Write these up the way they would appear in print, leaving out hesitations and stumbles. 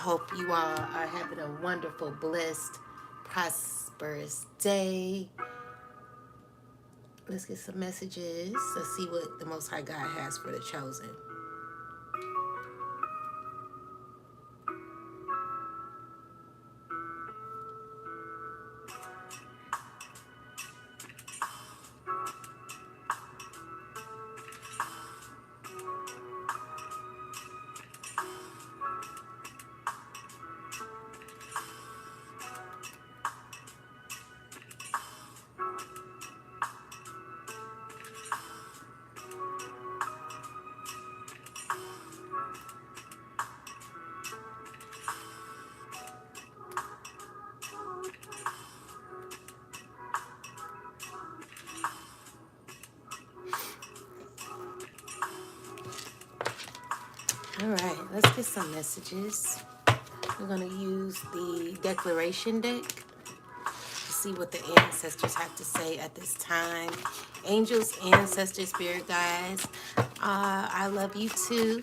hope you all are having a wonderful, blessed, prosperous day. Let's get some messages. Let's see what the Most High God has for the chosen. All right, let's get some messages. We're going to use the declaration deck to see what the ancestors have to say at this time. Angels, ancestors, spirit guides, I love you too.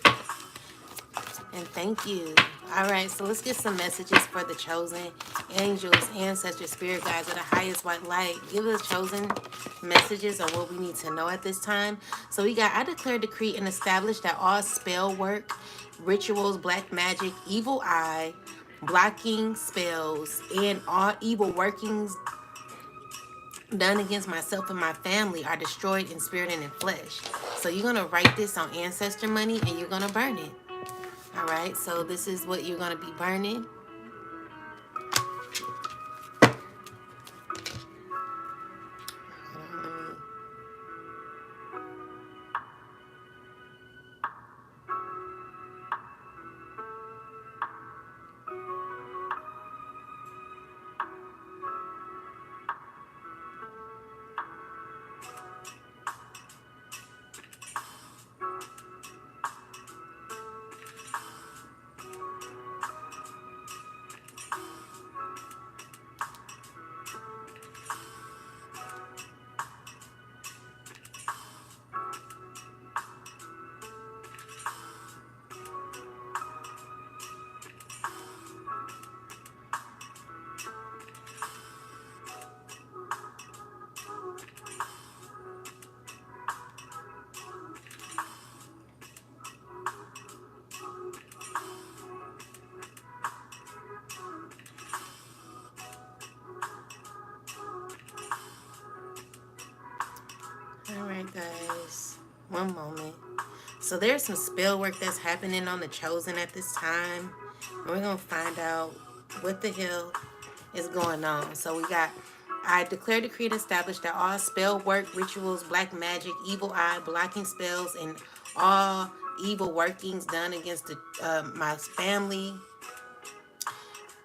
And thank you. All right, so let's get some messages for the chosen. Angels, ancestors, spirit guides of the highest white light. Give the chosen messages on what we need to know at this time. So we got, I declare, decree, and establish that all spell work, rituals, black magic, evil eye, blocking spells, and all evil workings done against myself and my family are destroyed in spirit and in flesh. So you're going to write this on ancestor money and you're going to burn it. All right, so this is what you're going to be burning. All right, guys, one moment. So there's some spell work that's happening on the chosen at this time. And we're going to find out what the hell is going on. So we got, I declare, decree, and establish that all spell work, rituals, black magic, evil eye, blocking spells, and all evil workings done against my family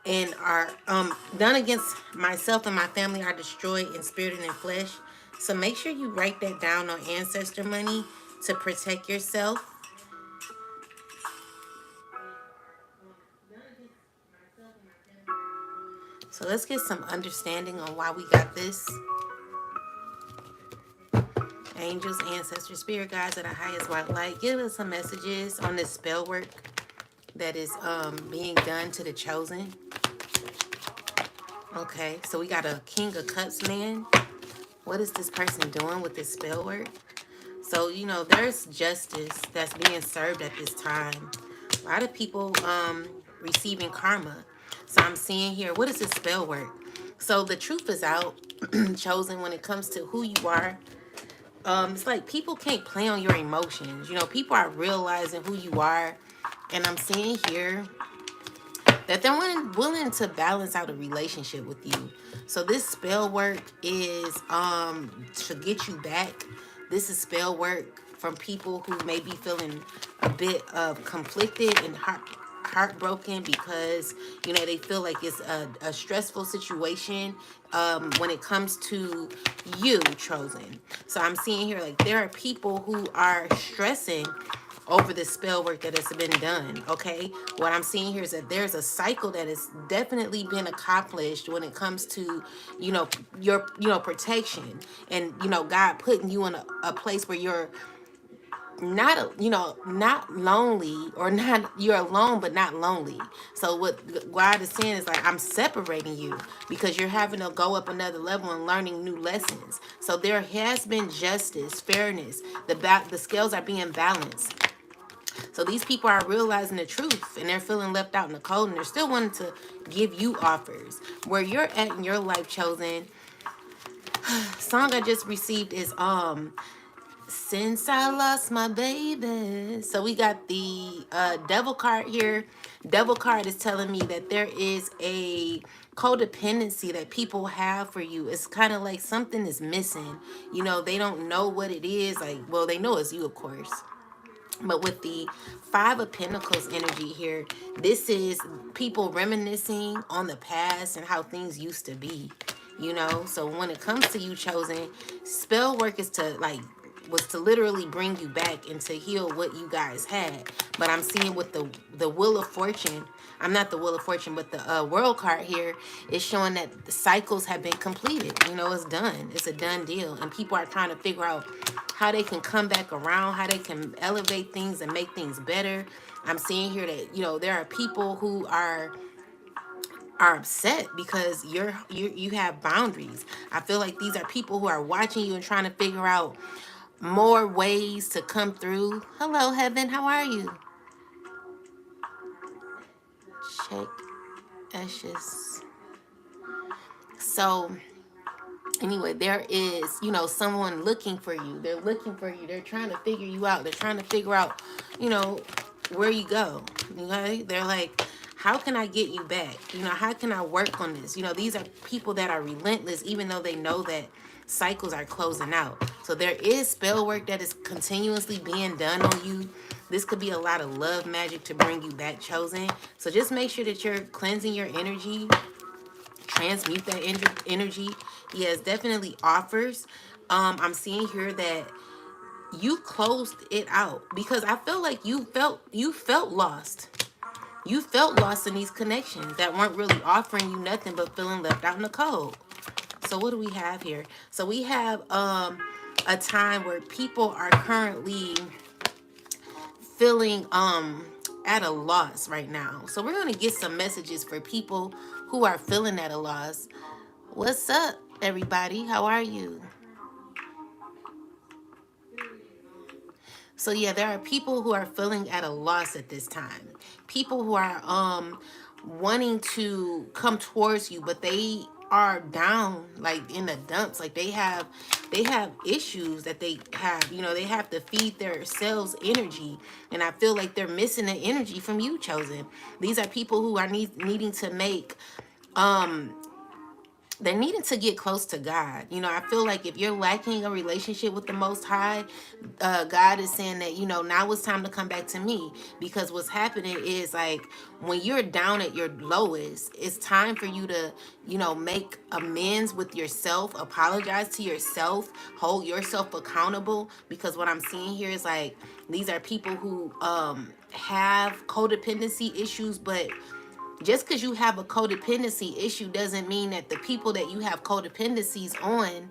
and are done against myself and my family are destroyed in spirit and in flesh. So make sure you write that down on ancestor money to protect yourself. So let's get some understanding on why we got this. Angels, ancestors, spirit guides of the highest white light, give us some messages on this spell work that is being done to the chosen. Okay, so we got a King of Cups man. What is this person doing with this spell work? So, you know, there's justice that's being served at this time. A lot of people receiving karma. So I'm seeing here, what is this spell work? So the truth is out, chosen, when it comes to who you are. It's like people can't play on your emotions. You know, people are realizing who you are. And I'm seeing here that they're willing to balance out a relationship with you. So this spell work is to get you back. This is spell work from people who may be feeling a bit of conflicted and heartbroken because, you know, they feel like it's a stressful situation when it comes to you, chosen. So I'm seeing here, like, there are people who are stressing over the spell work that has been done. Okay, what I'm seeing here is that there's a cycle that has definitely been accomplished when it comes to, you know, your protection, and, you know, God putting you in a place where you're not, you know, not lonely, or not, you're alone but not lonely. So what God is saying is like, I'm separating you because you're having to go up another level and learning new lessons. So there has been justice, fairness, the scales are being balanced. So these people are realizing the truth and they're feeling left out in the cold, and they're still wanting to give you offers. Where you're at in your life, chosen, song I just received is Since I Lost My Baby. So we got the devil card here. Devil card is telling me that there is a codependency that people have for you. It's kind of like something is missing. You know, they don't know what it is. Like, well, they know it's you, of course. But with the Five of Pentacles energy here, this is people reminiscing on the past and how things used to be. You know, so when it comes to you, chosen, spell work is to like, was to literally bring you back and to heal what you guys had. But I'm seeing with the Wheel of Fortune, I'm not the Wheel of Fortune, but the World card here is showing that the cycles have been completed. You know, it's done. It's a done deal. And people are trying to figure out how they can come back around, how they can elevate things and make things better. I'm seeing here that, you know, there are people who are upset because you have boundaries. I feel like these are people who are watching you and trying to figure out more ways to come through. Hello, Heaven. How are you? Check Ashes. So anyway, there is, you know, someone looking for you. They're looking for you. They're trying to figure you out. They're trying to figure out, you know, where you go. Okay? They're like, how can I get you back? You know, how can I work on this? You know, these are people that are relentless, even though they know that cycles are closing out. So there is spell work that is continuously being done on you. This could be a lot of love magic to bring you back, chosen. So just make sure that you're cleansing your energy, transmute that energy. He has definitely offers. I'm seeing here that you closed it out because I feel like you felt lost. You felt lost in these connections that weren't really offering you nothing but feeling left out in the cold. So what do we have here? So we have a time where people are currently feeling at a loss right now. So we're going to get some messages for people who are feeling at a loss. What's up, everybody? How are you? So yeah, there are people who are feeling at a loss at this time. People who are wanting to come towards you, but they are down, like in the dumps. Like they have issues that they have, you know, they have to feed their selves energy. And I feel like they're missing the energy from you, chosen. These are people who are needing to make they're needing to get close to God. You know, I feel like if you're lacking a relationship with the Most High, God is saying that, you know, now it's time to come back to me. Because what's happening is like when you're down at your lowest, it's time for you to, you know, make amends with yourself, apologize to yourself, hold yourself accountable. Because what I'm seeing here is like these are people who have codependency issues, but just because you have a codependency issue doesn't mean that the people that you have codependencies on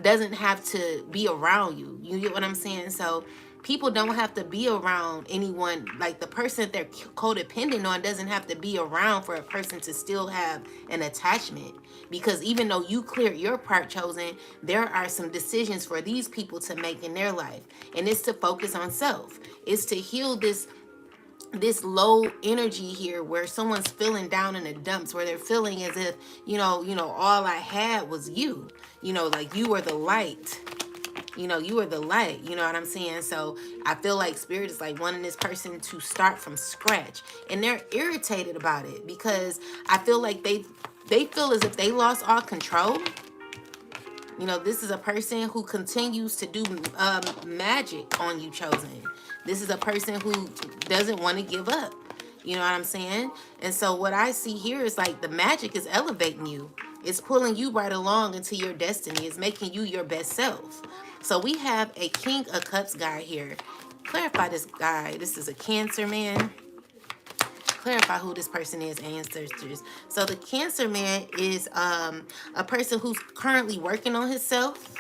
doesn't have to be around you. You get what I'm saying? So people don't have to be around anyone. Like the person that they're codependent on doesn't have to be around for a person to still have an attachment. Because even though you cleared your part, chosen, there are some decisions for these people to make in their life. And it's to focus on self. It's to heal this low energy here where someone's feeling down in the dumps, where they're feeling as if, all I had was you, like you were the light, you were the light, you know what I'm saying? So I feel like spirit is like wanting this person to start from scratch, and they're irritated about it because I feel like they feel as if they lost all control. This is a person who continues to do magic on you, chosen. This is a person who doesn't want to give up. You know what I'm saying? And so what I see here is like the magic is elevating you. It's pulling you right along into your destiny. It's making you your best self. So we have a King of Cups guy here. Clarify this guy. This is a Cancer man. Clarify who this person is, ancestors. So the Cancer man is a person who's currently working on himself.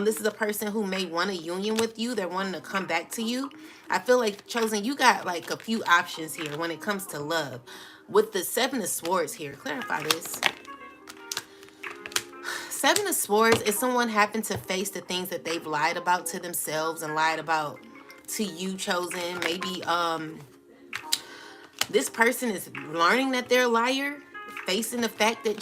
This is a person who may want a union with you. They're wanting to come back to you. I feel like, Chosen, you got like a few options here when it comes to love. With the Seven of Swords here, clarify this. Seven of Swords is someone having to face the things that they've lied about to themselves and lied about to you, Chosen. Maybe this person is learning that they're a liar, facing the fact that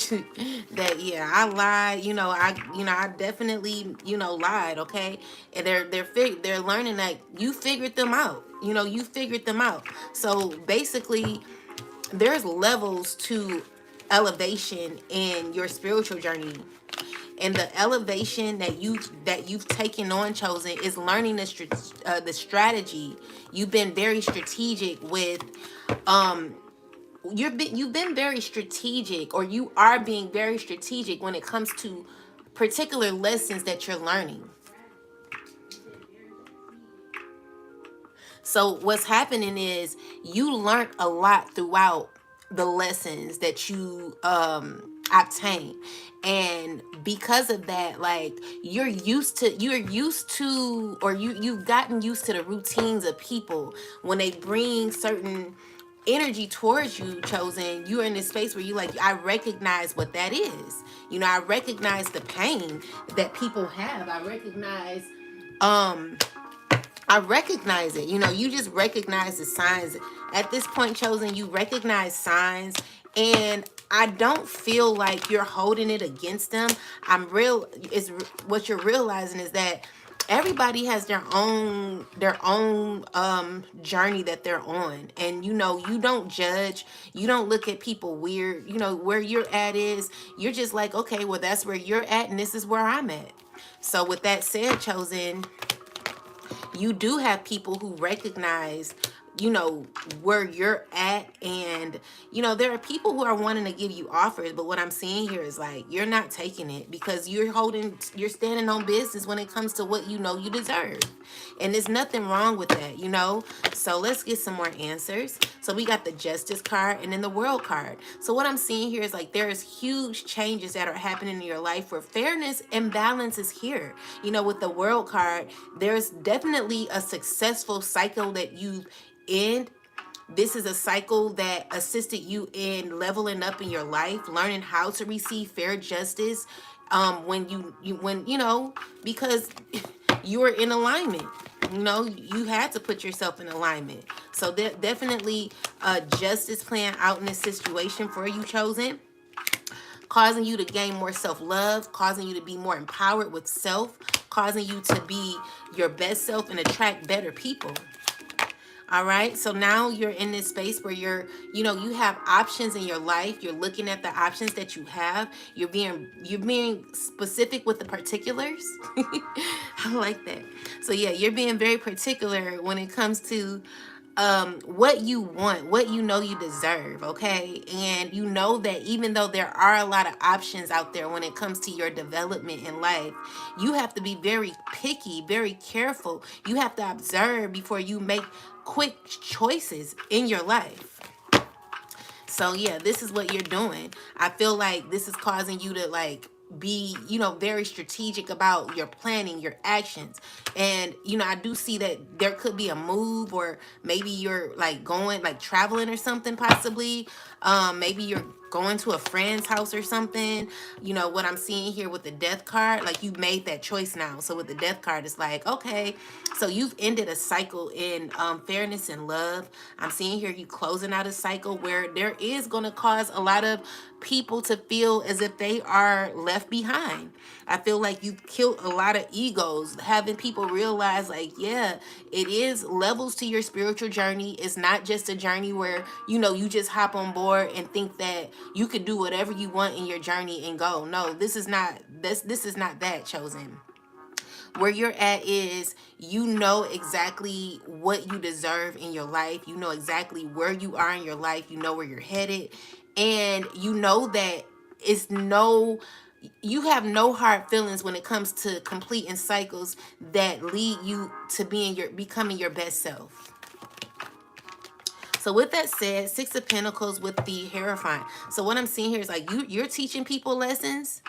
that yeah, I lied, I definitely, lied, okay? And they're learning that you figured them out. You figured them out. So basically, there's levels to elevation in your spiritual journey, and the elevation that you've taken on, Chosen, is learning the strategy. You've been very strategic with you've been very strategic, or you are being very strategic when it comes to particular lessons that you're learning. So what's happening is you learned a lot throughout the lessons that you obtain, and because of that, like, you're used to, or you've gotten used to the routines of people when they bring certain energy towards you, Chosen. You're in this space where you like, I recognize what that is. I recognize the pain that people have. I recognize it. You just recognize the signs. At this point, Chosen, you recognize signs, and I don't feel like you're holding it against them. Is what you're realizing is that everybody has their own journey that they're on, and you don't judge. You don't look at people weird. Where you're at is, you're just like, okay, well, that's where you're at, and this is where I'm at. So with that said, Chosen, you do have people who recognize where you're at, and there are people who are wanting to give you offers, but what I'm seeing here is like, you're not taking it because you're standing on business when it comes to what you deserve, and there's nothing wrong with that. So let's get some more answers. So we got the Justice card and then the World card. So what I'm seeing here is like, there is huge changes that are happening in your life where fairness and balance is here. With the World card, there's definitely a successful cycle that you end. This is a cycle that assisted you in leveling up in your life, learning how to receive fair justice, when because you were in alignment. You had to put yourself in alignment. So definitely justice playing out in this situation for you, Chosen, causing you to gain more self-love, causing you to be more empowered with self, causing you to be your best self and attract better people. All right. So now you're in this space where you have options in your life. You're looking at the options that you have. You're being specific with the particulars. I like that. So yeah, you're being very particular when it comes to what you want, what you deserve, okay? And you know that even though there are a lot of options out there when it comes to your development in life, you have to be very picky, very careful. You have to observe before you make quick choices in your life. So yeah, this is what you're doing. I feel like this is causing you to like be, very strategic about your planning, your actions. And, I do see that there could be a move, or maybe you're like going, like traveling or something, possibly. Maybe you're going to a friend's house or something. What I'm seeing here with the Death card, like you made that choice now. So with the Death card, it's like, okay, so you've ended a cycle in fairness and love. I'm seeing here you closing out a cycle where there is going to cause a lot of people to feel as if they are left behind. I feel like you've killed a lot of egos, having people realize like, yeah, it is levels to your spiritual journey. It's not just a journey where, you just hop on board and think that you could do whatever you want in your journey and go. No, this is not that, Chosen. Where you're at is, exactly what you deserve in your life. You know exactly where you are in your life. You know where you're headed. And you know that you have no hard feelings when it comes to completing cycles that lead you to becoming your best self. So with that said, Six of Pentacles with the Hierophant. So what I'm seeing here is like you're teaching people lessons.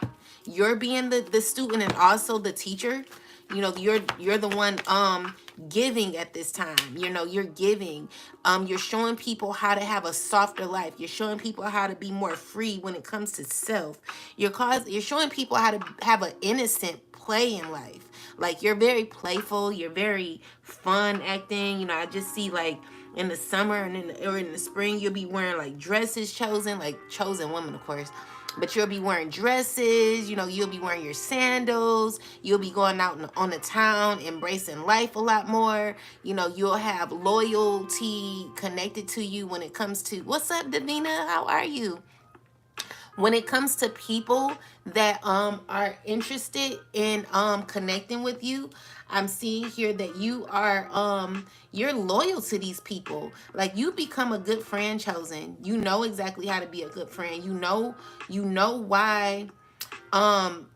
You're being the student and also the teacher. You know, you're the one giving at this time. You know, you're giving. You're showing people how to have a softer life. You're showing people how to be more free when it comes to self. You're showing people how to have an innocent play in life. Like you're very playful, you're very fun acting. You know, I just see like in the summer and in the spring, you'll be wearing like dresses chosen, like chosen women, of course. But you'll be wearing dresses, you know, you'll be wearing your sandals, you'll be going out on the town, embracing life a lot more. You know, you'll have loyalty connected to you when it comes to, what's up, Davina? How are you? When it comes to people that are interested in connecting with you, I'm seeing here that you are you're loyal to these people. Like you become a good friend, chosen. You know exactly how to be a good friend. You know why um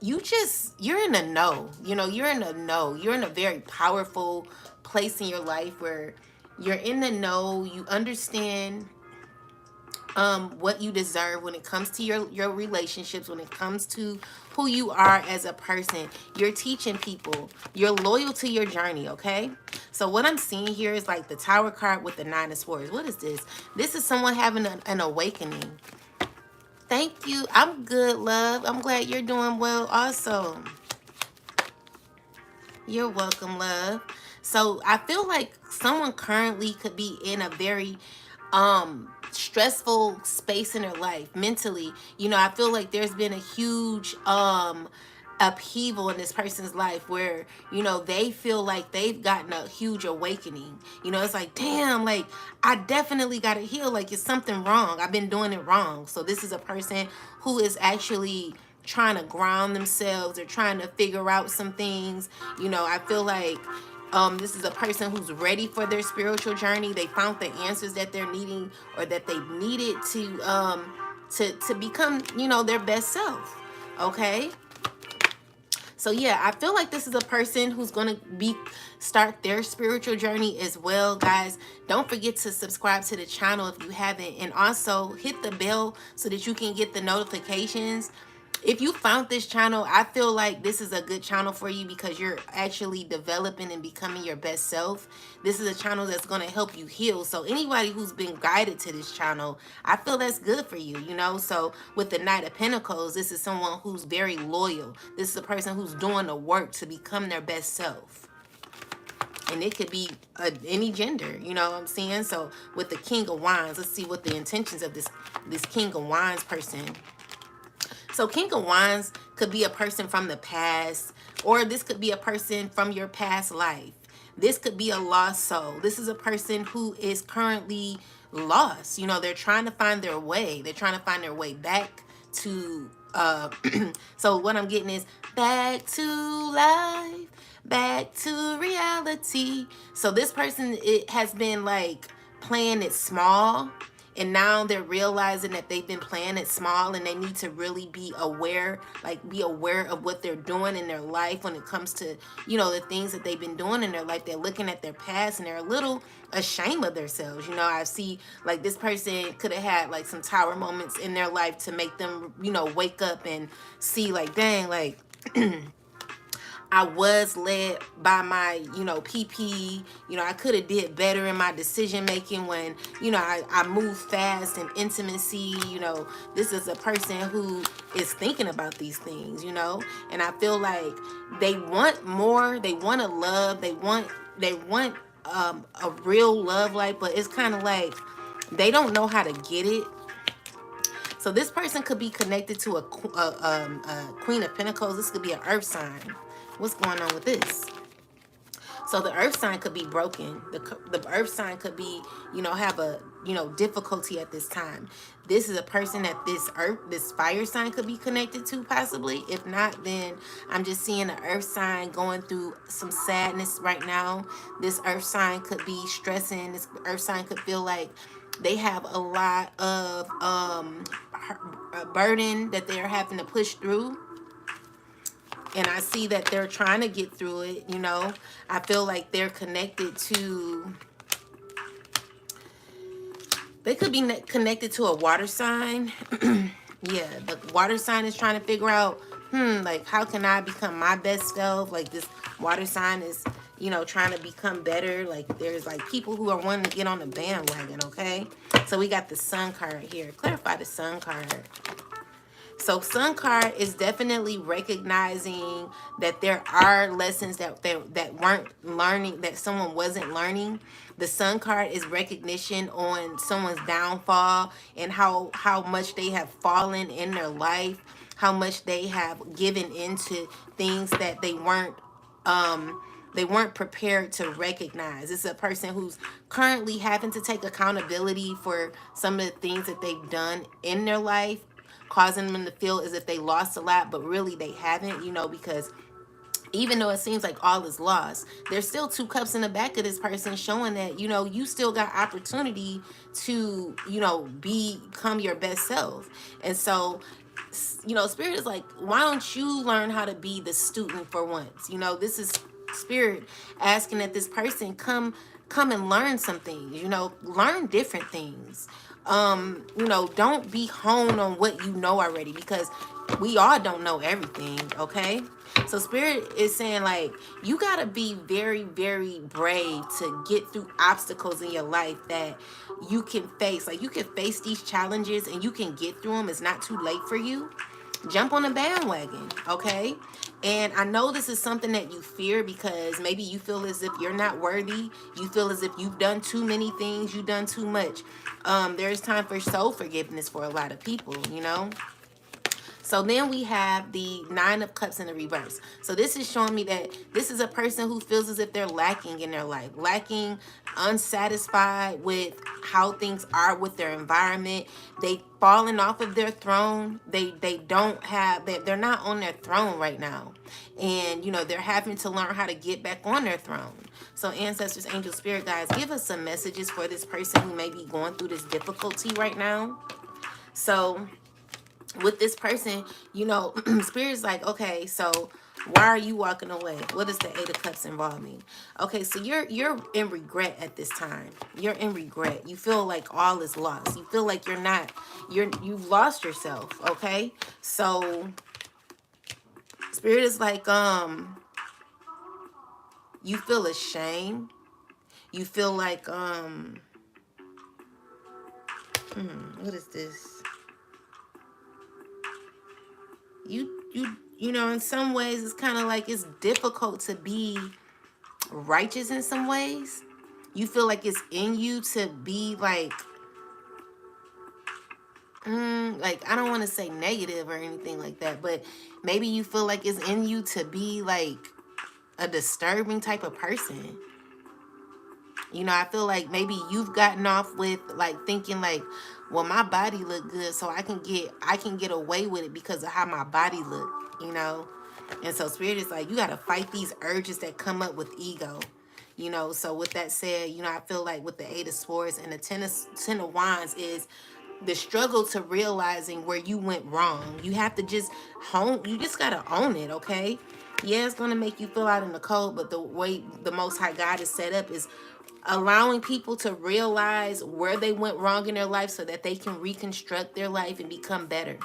you're in a know. You know, you're in a know. You're in a very powerful place in your life where you're in the know. You understand what you deserve when it comes to your relationships, when it comes to who you are as a person. You're teaching people, you're loyal to your journey. Okay, so what I'm seeing here is like the Tower card with the Nine of Swords. What is this? This is someone having an awakening. Thank you. I'm good, love. I'm glad you're doing well also. You're welcome, love. So I feel like someone currently could be in a very stressful space in their life mentally. You know, I feel like there's been a huge upheaval in this person's life where, you know, they feel like they've gotten a huge awakening. You know, it's like, damn, like I definitely got to heal. Like it's something wrong. I've been doing it wrong. So this is a person who is actually trying to ground themselves or trying to figure out some things. You know, I feel like this is a person who's ready for their spiritual journey. They found the answers that they're needing or that they needed to become, you know, their best self. Okay. So yeah, I feel like this is a person who's going to start their spiritual journey as well, guys. Don't forget to subscribe to the channel if you haven't, and also hit the bell so that you can get the notifications. If you found this channel, I feel like this is a good channel for you because you're actually developing and becoming your best self. This is a channel that's going to help you heal. So anybody who's been guided to this channel, I feel that's good for you, you know. So with the Knight of Pentacles, this is someone who's very loyal. This is a person who's doing the work to become their best self. And it could be any gender, you know what I'm saying? So with the King of Wands, let's see what the intentions of this King of Wands person. So King of Wands could be a person from the past, or this could be a person from your past life. This could be a lost soul. This is a person who is currently lost. You know, they're trying to find their way. They're trying to find their way back to, so what I'm getting is back to life, back to reality. So this person, it has been like playing it small. And now they're realizing that they've been playing it small and they need to really be aware, like be aware of what they're doing in their life when it comes to, you know, the things that they've been doing in their life. They're looking at their past and they're a little ashamed of themselves. You know, I see like this person could have had like some tower moments in their life to make them, you know, wake up and see like, dang, like, I was led by my, you know, PP. You know, I could have did better in my decision making when, you know, I move fast in intimacy. You know, this is a person who is thinking about these things, you know, and I feel like they want more. They want to love. They want a real love life, but it's kind of like they don't know how to get it. So this person could be connected to a Queen of Pentacles. This could be an earth sign. What's going on with this? So the earth sign could be broken. The earth sign could be, you know, have a, you know, difficulty at this time. This is a person that this fire sign could be connected to possibly. If not, then I'm just seeing the earth sign going through some sadness right now. This earth sign could be stressing. This earth sign could feel like they have a lot of burden that they're having to push through. And I see that they're trying to get through it, you know. I feel like they're connected to They could be connected to a water sign. Yeah, the water sign is trying to figure out, like, how can I become my best self? Like, this water sign is, trying to become better. Like, there's like people who are wanting to get on the bandwagon, okay? So we got the sun card here. Clarify the sun card. So sun card is definitely recognizing that there are lessons that weren't learning, that someone wasn't learning. The sun card is recognition on someone's downfall and how much they have fallen in their life, how much they have given into things that they weren't prepared to recognize. It's a person who's currently having to take accountability for some of the things that they've done in their life, causing them to feel as if they lost a lot, but really they haven't, because even though it seems like all is lost, there's still two cups in the back of this person showing that, you still got opportunity to, become your best self. And so, Spirit is like, why don't you learn how to be the student for once? This is Spirit asking that this person come and learn some things, learn different things. Don't be honed on what you know already, because we all don't know everything, okay? So Spirit is saying, like, you got to be very, very brave to get through obstacles in your life that you can face. Like, you can face these challenges and you can get through them. It's not too late for you. Jump on the bandwagon, okay? And I know this is something that you fear because maybe you feel as if you're not worthy. You feel as if you've done too many things. You've done too much. There's time for soul forgiveness for a lot of people. So then we have the Nine of Cups in the reverse. So this is showing me that this is a person who feels as if they're lacking in their life, lacking, unsatisfied with how things are with their environment. They've fallen off of their throne. They're not on their throne right now. And, they're having to learn how to get back on their throne. So ancestors, angels, spirit guides, give us some messages for this person who may be going through this difficulty right now. So with this person, Spirit's like, okay, so why are you walking away? What does the Eight of Cups involving? Okay, so you're in regret at this time. You're in regret. You feel like all is lost. You feel like you've lost yourself, okay? So Spirit is like, you feel ashamed. You feel like, what is this? In some ways it's kind of like it's difficult to be righteous in some ways. You feel like it's in you to be like I don't want to say negative or anything like that, but maybe you feel like it's in you to be like a disturbing type of person. I feel like maybe you've gotten off with like thinking like, well, my body look good, so I can get away with it because of how my body look. And so Spirit is like, you got to fight these urges that come up with ego. So with that said, I feel like with the Eight of Swords and the Ten of Wands is the struggle to realizing where you went wrong. You have to just you just got to own it, okay? Yeah, it's going to make you feel out in the cold, but the way the Most High God is set up is allowing people to realize where they went wrong in their life so that they can reconstruct their life and become better.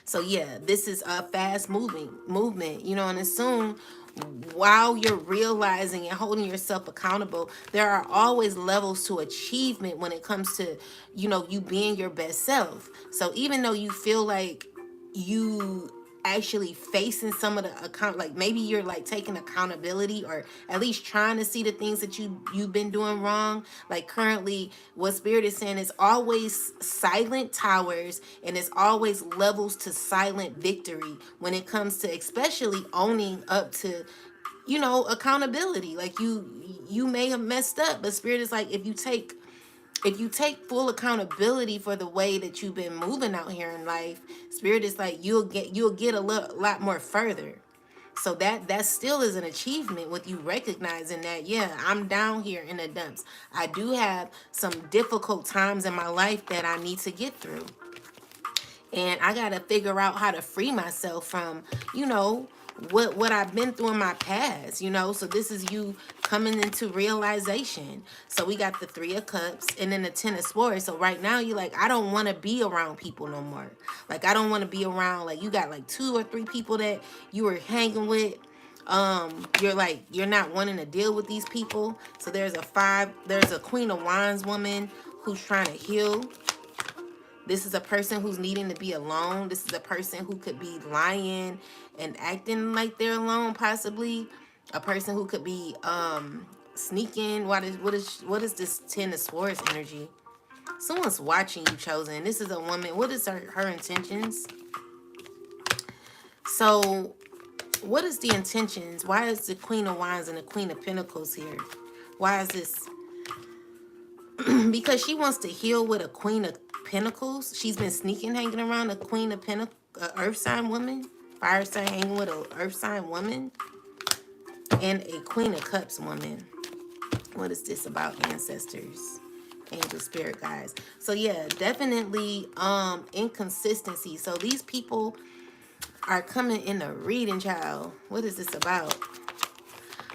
So yeah, this is a fast movement, and as soon while you're realizing and holding yourself accountable, there are always levels to achievement when it comes to, you being your best self. So even though you feel like you actually facing some of the like maybe you're like taking accountability or at least trying to see the things that you've been doing wrong. Like currently what Spirit is saying is always silent towers and it's always levels to silent victory when it comes to especially owning up to accountability. Like you may have messed up, but Spirit is like, if you take full accountability for the way that you've been moving out here in life, Spirit is like, you'll get a lot more further. So that still is an achievement with you recognizing that, yeah, I'm down here in the dumps. I do have some difficult times in my life that I need to get through. And I got to figure out how to free myself from, what I've been through in my past, you know. So this is you coming into realization. So we got the 3 of Cups and then the 10 of Swords. So right now you're like, I don't want to be around people no more. Like I don't want to be around, like you got like 2 or 3 people that you were hanging with. You're like, you're not wanting to deal with these people. So there's a Queen of Wands woman who's trying to heal. This is a person who's needing to be alone. This is a person who could be lying and acting like they're alone, possibly. A person who could be sneaking. What is this 10 of Swords energy? Someone's watching you, Chosen. This is a woman. What is her intentions? So what is the intentions? Why is the Queen of Wands and the Queen of Pentacles here? Why is this? Because she wants to heal with a Queen of Pentacles. She's been sneaking, hanging around a Queen of Pentacles, Earth sign woman, fire sign hanging with a Earth sign woman, and a Queen of Cups woman. What is this about ancestors, angel, spirit guides? So yeah, definitely inconsistency. So these people are coming in a reading, child. What is this about?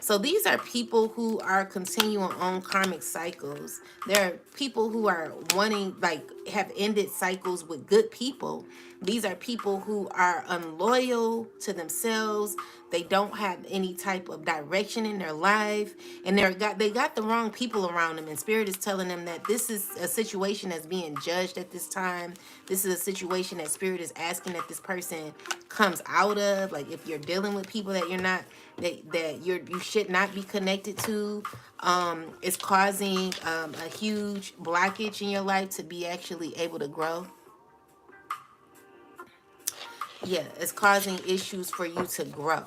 So these are people who are continuing on karmic cycles. There are people who are wanting, like, have ended cycles with good people. These are people who are unloyal to themselves. They don't have any type of direction in their life, and they got the wrong people around them. And Spirit is telling them that this is a situation that's being judged at this time. This is a situation that Spirit is asking that this person comes out of. Like if you're dealing with people that you're not, you should not be connected to, it's causing a huge blockage in your life to be actually able to grow. Yeah, it's causing issues for you to grow.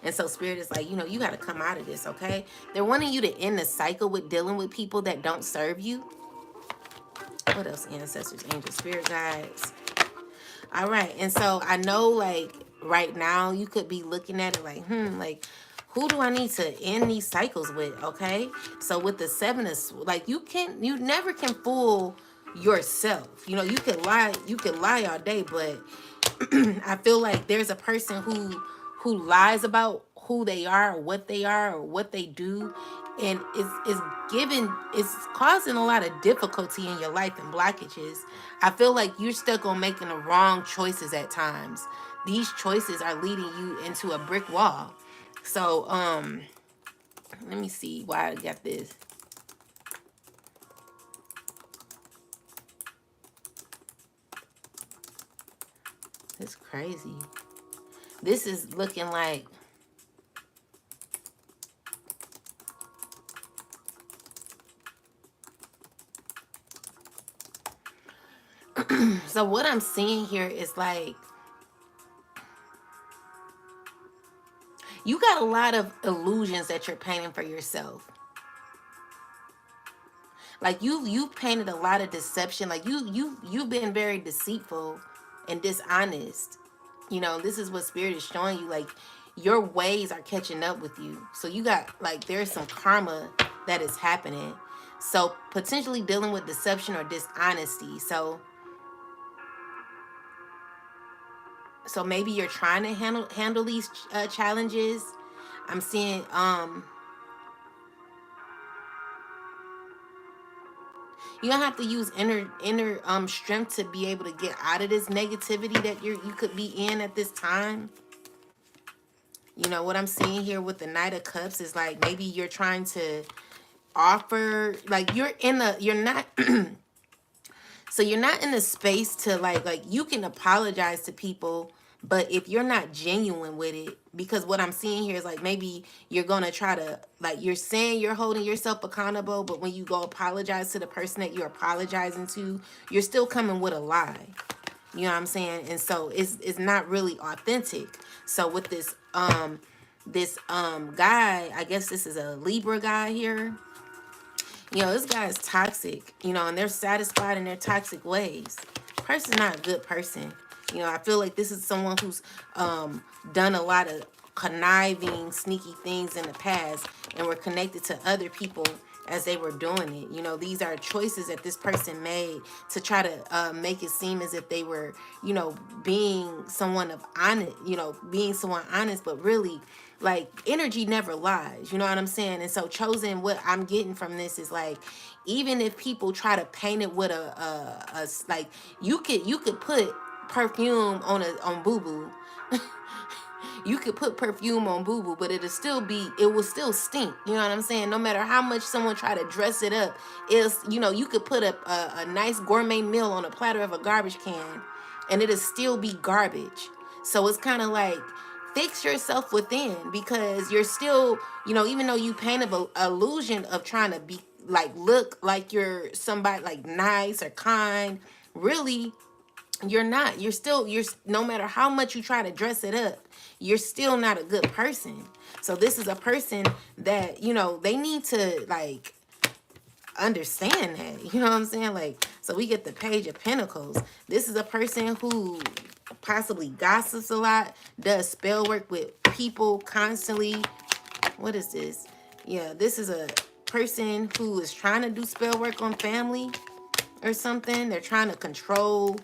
And so Spirit is like, you got to come out of this, okay? They're wanting you to end the cycle with dealing with people that don't serve you. What else? Ancestors, angels, spirit guides. All right. And so I know, like, right now you could be looking at it like, like, who do I need to end these cycles with, okay? So with the 7 of, like, you never can fool yourself. You can lie all day, but I feel like there's a person who lies about who they are or what they do, and it's causing a lot of difficulty in your life and blockages. I feel like you're stuck on making the wrong choices at times. These choices are leading you into a brick wall. So let me see why I got this. It's crazy. This is looking like so what I'm seeing here is like you got a lot of illusions that you're painting for yourself. Like you painted a lot of deception. Like you've been very deceitful and dishonest. This is what Spirit is showing you. Like your ways are catching up with you. So you got, like, there's some karma that is happening. So potentially dealing with deception or dishonesty. So maybe you're trying to handle these challenges. I'm seeing you're gonna have to use inner strength to be able to get out of this negativity that you could be in at this time. What I'm seeing here with the Knight of Cups is like maybe you're trying to offer, like you're not so you're not in a space to like you can apologize to people, but if you're not genuine with it, because what I'm seeing here is like maybe you're going to try to, like, you're saying you're holding yourself accountable, but when you go apologize to the person that you're apologizing to, you're still coming with a lie. You know what I'm saying? And so it's not really authentic. So with this guy, I guess this is a Libra guy here. This guy is toxic, and they're satisfied in their toxic ways. Person's not a good person. I feel like this is someone who's done a lot of conniving, sneaky things in the past, and were connected to other people as they were doing it. You know, these are choices that this person made to try to make it seem as if they were, you know, being someone of honest, you know, being someone honest, but really, like, energy never lies. You know what I'm saying? And so chosen, what I'm getting from this is like, even if people try to paint it with a like, you could put perfume on boo boo. You could put perfume on boo boo, but it will still stink. You know what I'm saying? No matter how much someone try to dress it up, is, you know, you could put a nice gourmet meal on a platter of a garbage can, and it'll still be garbage. So it's kind of like, fix yourself within, because you're still, you know, even though you paint an illusion of trying to be like, look like you're somebody like nice or kind, really you're not. You're no matter how much you try to dress it up, you're still not a good person. So this is a person that, you know, they need to like understand that. You know what I'm saying? Like, so we get the Page of Pentacles. This is a person who possibly gossips a lot, does spell work with people constantly. What is this? Yeah, this is a person who is trying to do spell work on family or something. They're trying to control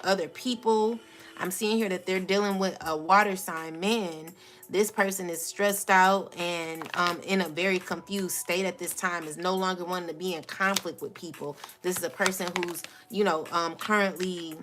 other people. I'm seeing here that they're dealing with a water sign man. This person is stressed out and in a very confused state at this time, is no longer wanting to be in conflict with people. This is a person who's, you know, currently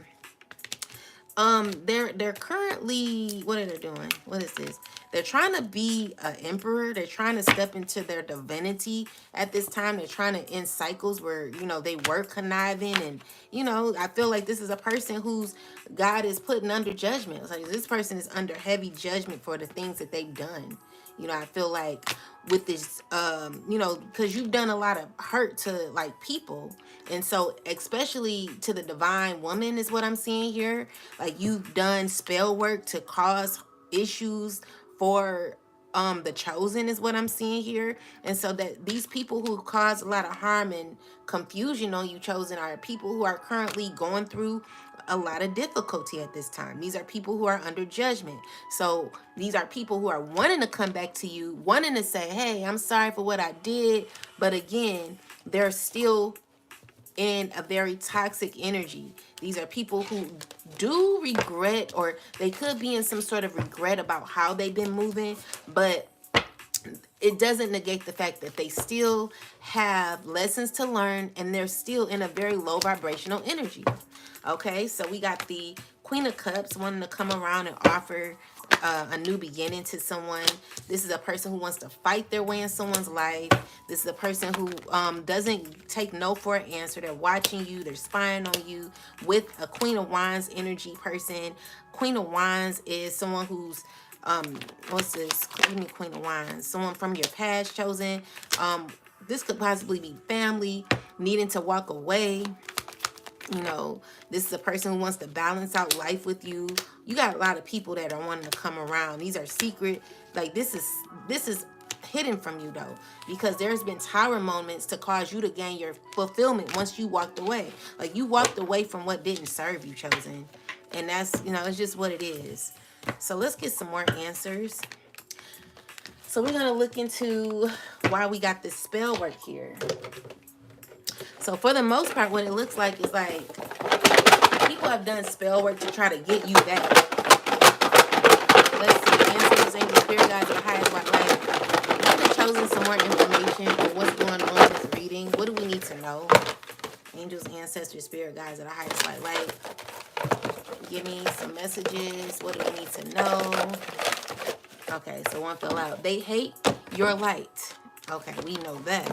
they're currently, what are they doing? What is this? They're trying to be an emperor. They're trying to step into their divinity at this time. They're trying to end cycles where, you know, they were conniving. And, you know, I feel like this is a person whose God is putting under judgment. It's like this person is under heavy judgment for the things that they've done. You know, I feel like with this, you know, because you've done a lot of hurt to like people. And so especially to the divine woman is what I'm seeing here. Like, you've done spell work to cause issues for the chosen is what I'm seeing here. And so that these people who cause a lot of harm and confusion on you, chosen, are people who are currently going through a lot of difficulty at this time. These are people who are under judgment. So these are people who are wanting to come back to you, wanting to say, hey, I'm sorry for what I did. But again, they're still in a very toxic energy. These are people who do regret, or they could be in some sort of regret about how they've been moving, but it doesn't negate the fact that they still have lessons to learn, and they're still in a very low vibrational energy. Okay, so we got the Queen of Cups wanting to come around and offer a new beginning to someone. This is a person who wants to fight their way in someone's life. This is a person who doesn't take no for an answer. They're watching you. They're spying on you. With a Queen of Wands energy person. Queen of Wands is someone who's what's this? Give me Queen of Wands. Someone from your past, chosen. This could possibly be family needing to walk away. You know, this is a person who wants to balance out life with you. You got a lot of people that are wanting to come around. These are secret. Like, this is hidden from you though, because there's been tower moments to cause you to gain your fulfillment once you walked away. Like, you walked away from what didn't serve you, chosen. And that's, you know, it's just what it is. So let's get some more answers. So we're going to look into why we got this spell work here. So for the most part, what it looks like is like people have done spell work to try to get you back. Let's see. Answers, angels, spirit guides, or the highest white light. I've been chosen some more information on what's going on in this reading. What do we need to know? Angels, ancestors, spirit guides, or the highest white light. Give me some messages. What do we need to know? Okay, so one fell out. They hate your light. Okay, we know that.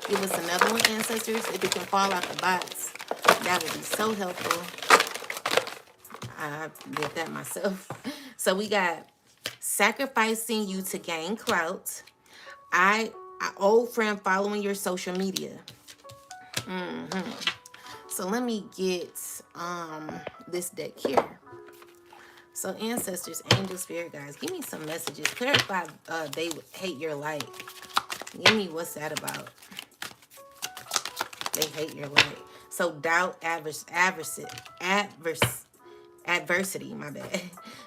Give us another one, ancestors. If it can fall out the box, that would be so helpful. I did that myself. So we got sacrificing you to gain clout. I old friend following your social media. So let me get this deck here. So ancestors, angels, spirit guides, give me some messages. Clarify they hate your light. Give me what's that about. They hate your light. So doubt, adversity, my bad.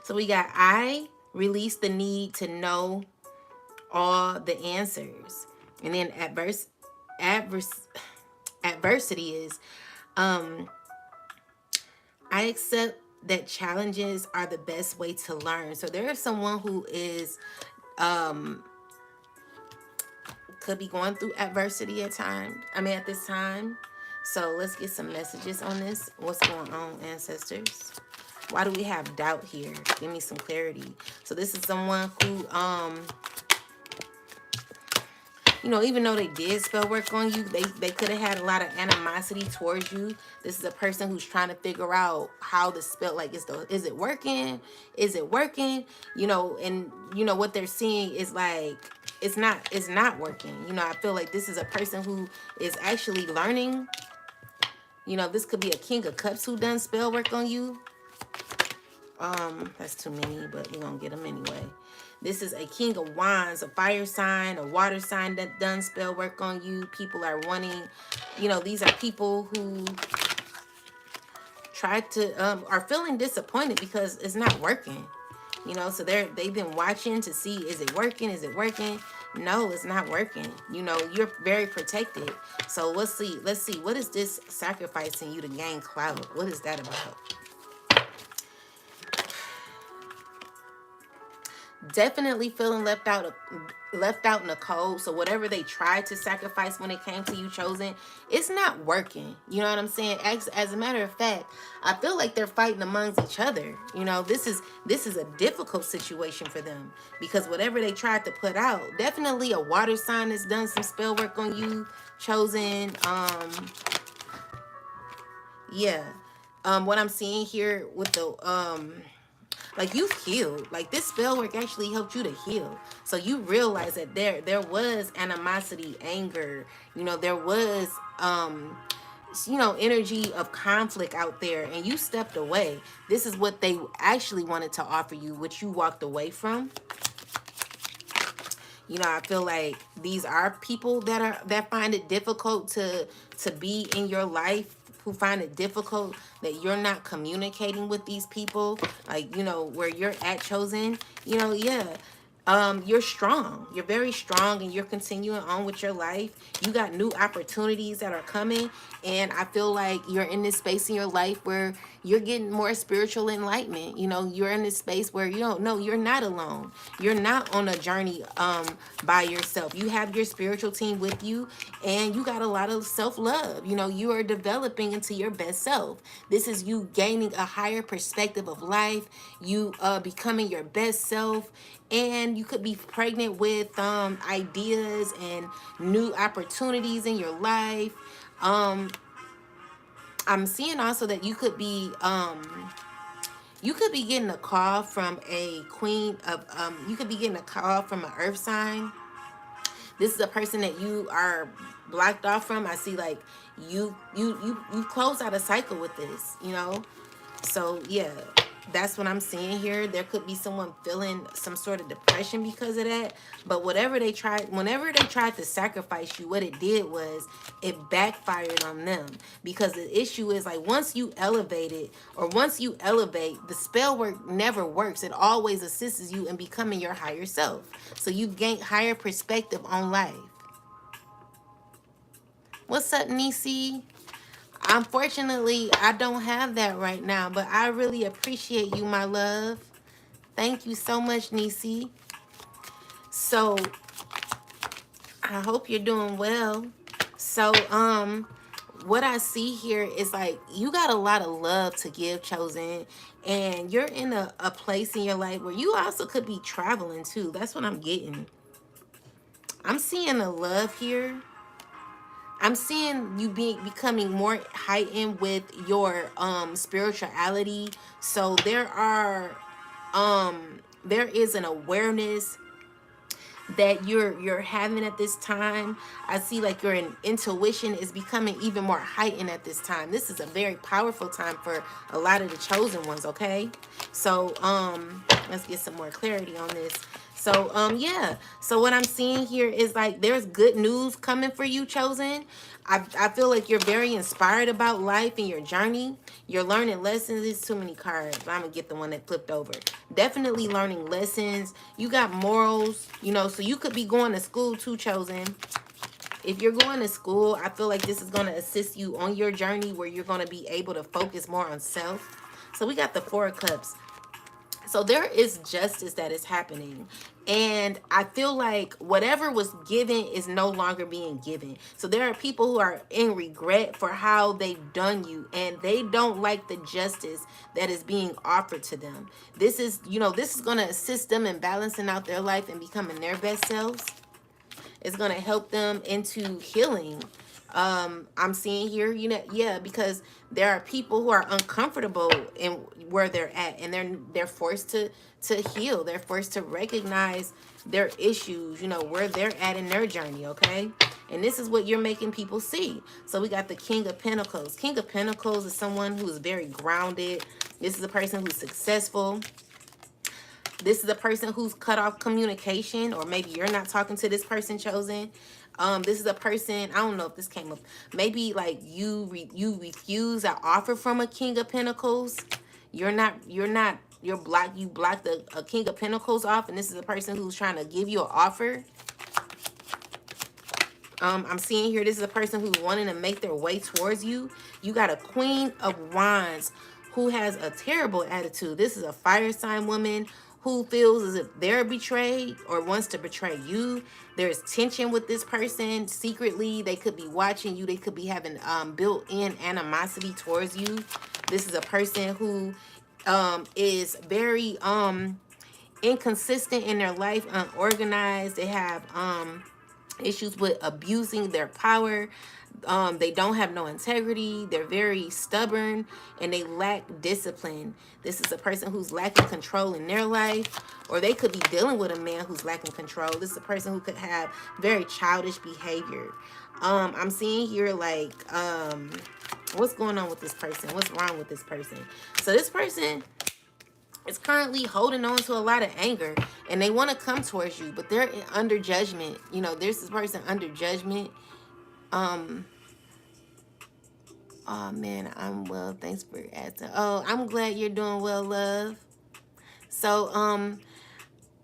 So we got, I release the need to know all the answers. And then adversity is, I accept that challenges are the best way to learn. So there is someone who is could be going through adversity at this time. So let's get some messages on this. What's going on, ancestors? Why do we have doubt here? Give me some clarity. So this is someone who even though they did spell work on you, they could have had a lot of animosity towards you. This is a person who's trying to figure out how the spell, like, is it working? Is it working? And what they're seeing is like it's not working. I feel like this is a person who is actually learning. This could be a King of Cups who done spell work on you. That's too many, but we're gonna get them anyway. This is a King of Wands, a fire sign, a water sign that done spell work on you. People are wanting, these are people who tried to, are feeling disappointed because it's not working. So they've been watching to see, is it working? Is it working? No, it's not working. You're very protected. So let's see, what is this sacrificing you to gain clout? What is that about? Definitely feeling left out in the cold. So whatever they tried to sacrifice when it came to you, chosen, it's not working. You know what I'm saying? As a matter of fact, I feel like they're fighting amongst each other. This is a difficult situation for them, because whatever they tried to put out, definitely a water sign has done some spell work on you, chosen. Yeah. What I'm seeing here with the like, you've healed. Like, this spell work actually helped you to heal. So you realize that there was animosity, anger. There was energy of conflict out there, and you stepped away. This is what they actually wanted to offer you, which you walked away from. I feel like these are people that find it difficult to be in your life, who find it difficult that you're not communicating with these people, like, where you're at, chosen. Yeah. You're strong. You're very strong, and you're continuing on with your life. You got new opportunities that are coming, and I feel like you're in this space in your life where you're getting more spiritual enlightenment. You're in this space where you're not alone. You're not on a journey by yourself. You have your spiritual team with you, and you got a lot of self-love. You are developing into your best self. This is you gaining a higher perspective of life. You becoming your best self. And you could be pregnant with ideas and new opportunities in your life. I'm seeing also that you could be getting a call from a queen of you could be getting a call from an earth sign. This is a person that you are blocked off from. I see, like, you close out a cycle with this, So yeah, that's what I'm seeing here. There could be someone feeling some sort of depression because of that. But whenever they tried to sacrifice you, what it did was it backfired on them. Because the issue is, like, once you elevate, the spell work never works. It always assists you in becoming your higher self. So you gain higher perspective on life. What's up, Nisi? Unfortunately, I don't have that right now, but I really appreciate you, my love. Thank you so much, Nisi. So, I hope you're doing well. So, what I see here is, like, you got a lot of love to give, chosen, and you're in a place in your life where you also could be traveling too. That's what I'm getting. I'm seeing the love here. I'm seeing you becoming more heightened with your spirituality. So there is an awareness that you're having at this time. I see, like, your intuition is becoming even more heightened at this time. This is a very powerful time for a lot of the chosen ones, okay? So let's get some more clarity on this. So yeah, so what I'm seeing here is, like, there's good news coming for you, chosen. I feel like you're very inspired about life and your journey. You're learning lessons. There's too many cards, but I'm gonna get the one that flipped over. Definitely learning lessons. You got morals, so you could be going to school too, chosen. If you're going to school, I feel like this is going to assist you on your journey where you're going to be able to focus more on self. So we got the Four of Cups. So there is justice that is happening. And I feel like whatever was given is no longer being given. So there are people who are in regret for how they've done you, and they don't like the justice that is being offered to them. This is, this is going to assist them in balancing out their life and becoming their best selves. It's going to help them into healing. I'm seeing here, yeah, because there are people who are uncomfortable in where they're at, and they're forced to heal. They're forced to recognize their issues, where they're at in their journey, okay? And this is what you're making people see. So we got the King of Pentacles. King of Pentacles is someone who is very grounded. This is a person who's successful. This is a person who's cut off communication, or maybe you're not talking to this person, chosen. This is a person, I don't know if this came up. Maybe like you refuse an offer from a King of Pentacles. You blocked a King of Pentacles off, and this is a person who's trying to give you an offer. I'm seeing here, this is a person who's wanting to make their way towards you. You got a Queen of Wands who has a terrible attitude. This is a fire sign woman who feels as if they're betrayed or wants to betray you. There's tension with this person. Secretly, they could be watching you. They could be having built-in animosity towards you. This is a person who is very inconsistent in their life, unorganized. They have issues with abusing their power. They don't have no integrity. They're very stubborn, and they lack discipline. This is a person who's lacking control in their life, or they could be dealing with a man who's lacking control. This is a person who could have very childish behavior. I'm seeing here like what's going on with this person? What's wrong with this person? So this person is currently holding on to a lot of anger, and they want to come towards you, but they're under judgment. There's this person under judgment. Oh man, I'm well. Thanks for asking. Oh, I'm glad you're doing well, love. So,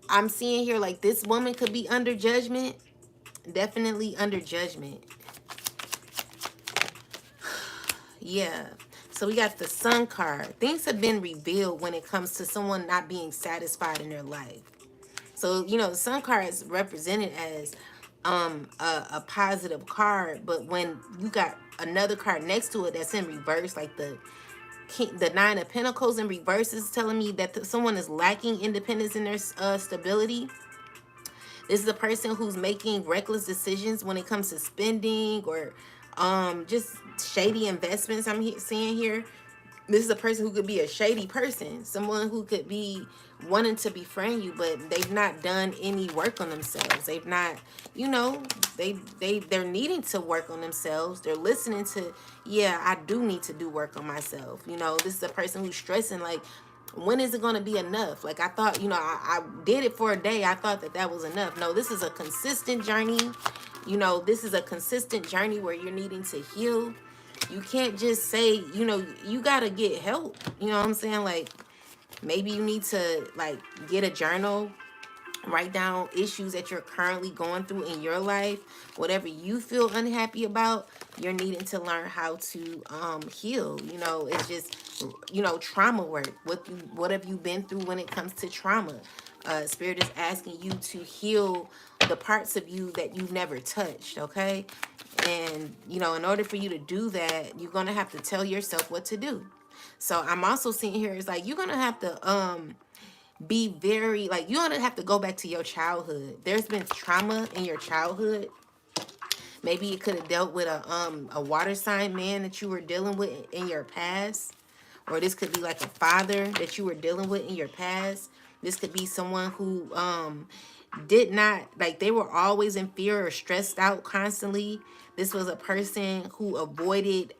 I'm seeing here like this woman could be under judgment. Definitely under judgment. Yeah. So we got the Sun card. Things have been revealed when it comes to someone not being satisfied in their life. So, the Sun card is represented as a positive card, but when you got another card next to it that's in reverse, like the Nine of Pentacles in reverse, is telling me that someone is lacking independence in their stability. This is a person who's making reckless decisions when it comes to spending, or just shady investments. I'm seeing here. This is a person who could be a shady person, someone who could be wanting to befriend you, but they've not done any work on themselves. They've not, they're needing to work on themselves. They're listening to, yeah, I do need to do work on myself. This is a person who's stressing, like, when is it going to be enough? Like, I thought, I did it for a day. I thought that was enough. No, this is a consistent journey. This is a consistent journey where you're needing to heal. You can't just say, you got to get help. You know what I'm saying? Like, maybe you need to, like, get a journal, write down issues that you're currently going through in your life. Whatever you feel unhappy about, you're needing to learn how to heal. It's just, trauma work. What have you been through when it comes to trauma? Spirit is asking you to heal the parts of you that you've never touched, okay? And, in order for you to do that, you're going to have to tell yourself what to do. So I'm also seeing here is like, you're going to have to be very, like, you're going to have to go back to your childhood. There's been trauma in your childhood. Maybe you could have dealt with a water sign man that you were dealing with in your past. Or this could be like a father that you were dealing with in your past. This could be someone who did not, like, they were always in fear or stressed out constantly. This was a person who avoided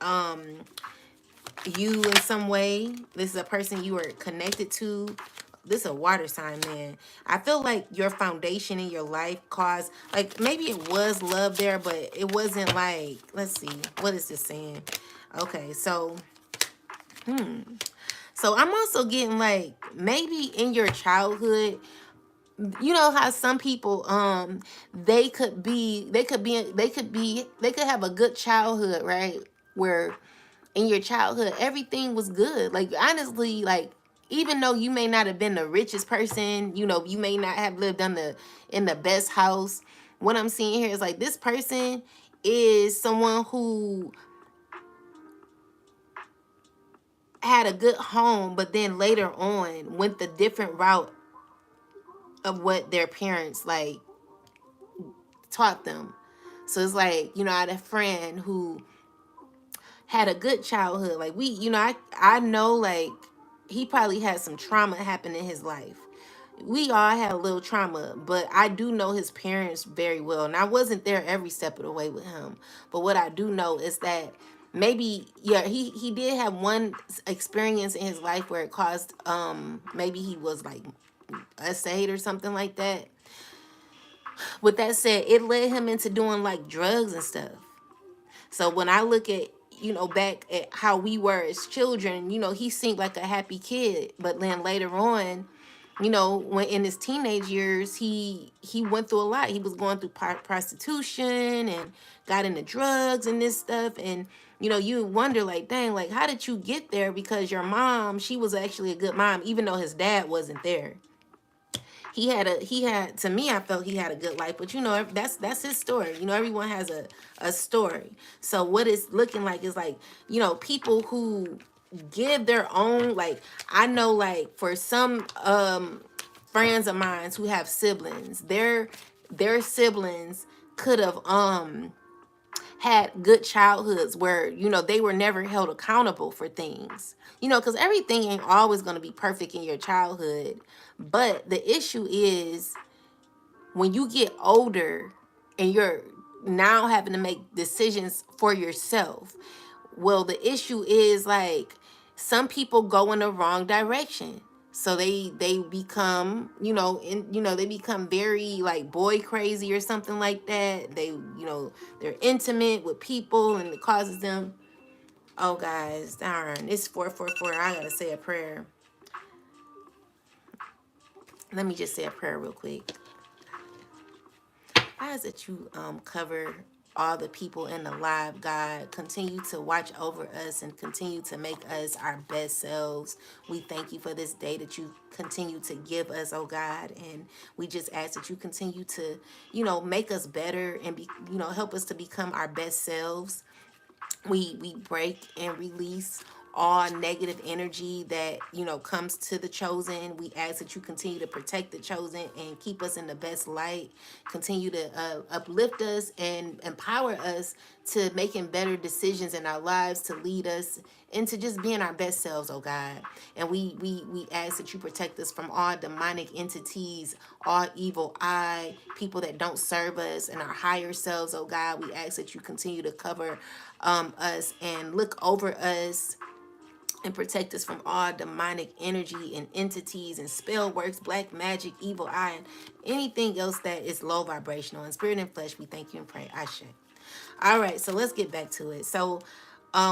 you in some way. This is a person you were connected to. This is a water sign, man. I feel like your foundation in your life caused, like, maybe it was love there, but it wasn't like, let's see, what is this saying? Okay, so, so I'm also getting like, maybe in your childhood, you know how some people they could have a good childhood, right? Where in your childhood everything was good. Like honestly, like even though you may not have been the richest person, you know, you may not have lived in the best house. What I'm seeing here is like this person is someone who had a good home, but then later on went the different route of what their parents like taught them. So it's like, you know, I had a friend who had a good childhood. Like we, you know, I know like he probably had some trauma happen in his life. We all had a little trauma, but I do know his parents very well. And I wasn't there every step of the way with him. But what I do know is that maybe, yeah, he did have one experience in his life where it caused maybe he was like a SAID or something like that. With that said, it led him into doing like drugs and stuff. So when I look at, you know, back at how we were as children, you know, he seemed like a happy kid. But then later on, you know, when in his teenage years, he went through a lot. He was going through prostitution and got into drugs and this stuff. And, you know, you wonder like, dang, like, how did you get there? Because your mom, she was actually a good mom, even though his dad wasn't there. He had, to me, I felt he had a good life. But you know, that's his story. You know, everyone has a story. So what it's looking like is like, you know, people who give their own, like, I know like for some friends of mine who have siblings, their siblings could have had good childhoods where, you know, they were never held accountable for things, you know, because everything ain't always going to be perfect in your childhood. But the issue is when you get older and you're now having to make decisions for yourself. Well, the issue is like some people go in the wrong direction. So they become, you know, they become very like boy crazy or something like that. They, you know, they're intimate with people and it causes them, oh guys, darn, it's 444. I gotta say a prayer. Let me just say a prayer real quick. I ask that you cover all the people in the live, God. Continue to watch over us and continue to make us our best selves. We thank you for this day that you continue to give us, oh God. And we just ask that you continue to, you know, make us better and be, you know, help us to become our best selves. We break and release all negative energy that, you know, comes to the chosen. We ask that you continue to protect the chosen and keep us in the best light. Continue to uplift us and empower us to making better decisions in our lives, to lead us into just being our best selves, oh God. And we ask that you protect us from all demonic entities, all evil eye, people that don't serve us, and our higher selves, oh God. We ask that you continue to cover us and look over us and protect us from all demonic energy and entities and spell works, black magic, evil eye, and anything else that is low vibrational. In spirit and flesh, we thank you and pray. Ashe. All right, so let's get back to it. So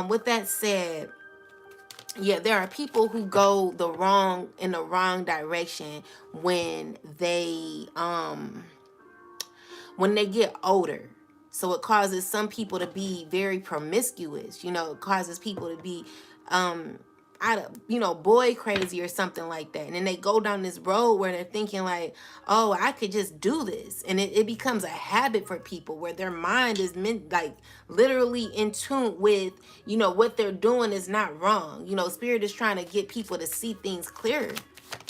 with that said, yeah, there are people who go in the wrong direction when they get older. So it causes some people to be very promiscuous. You know, it causes people to be out of, you know, boy crazy or something like that. And then they go down this road where they're thinking like, oh, I could just do this. And it becomes a habit for people where their mind is meant like literally in tune with, you know, what they're doing is not wrong. You know, spirit is trying to get people to see things clearer.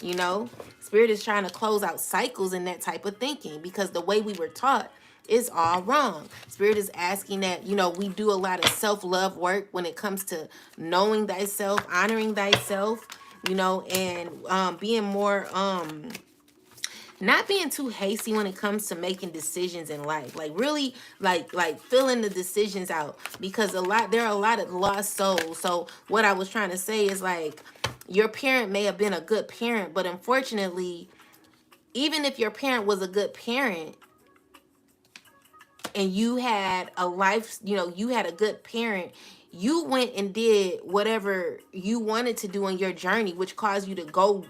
You know, spirit is trying to close out cycles in that type of thinking because the way we were taught is all wrong. Spirit is asking that, you know, we do a lot of self-love work when it comes to knowing thyself, honoring thyself, you know, and being more not being too hasty when it comes to making decisions in life. Like really like filling the decisions out, because there are a lot of lost souls. So what I was trying to say is like your parent may have been a good parent, but unfortunately, even if your parent was a good parent and you had a life, you know, you had a good parent, you went and did whatever you wanted to do on your journey, which caused you to go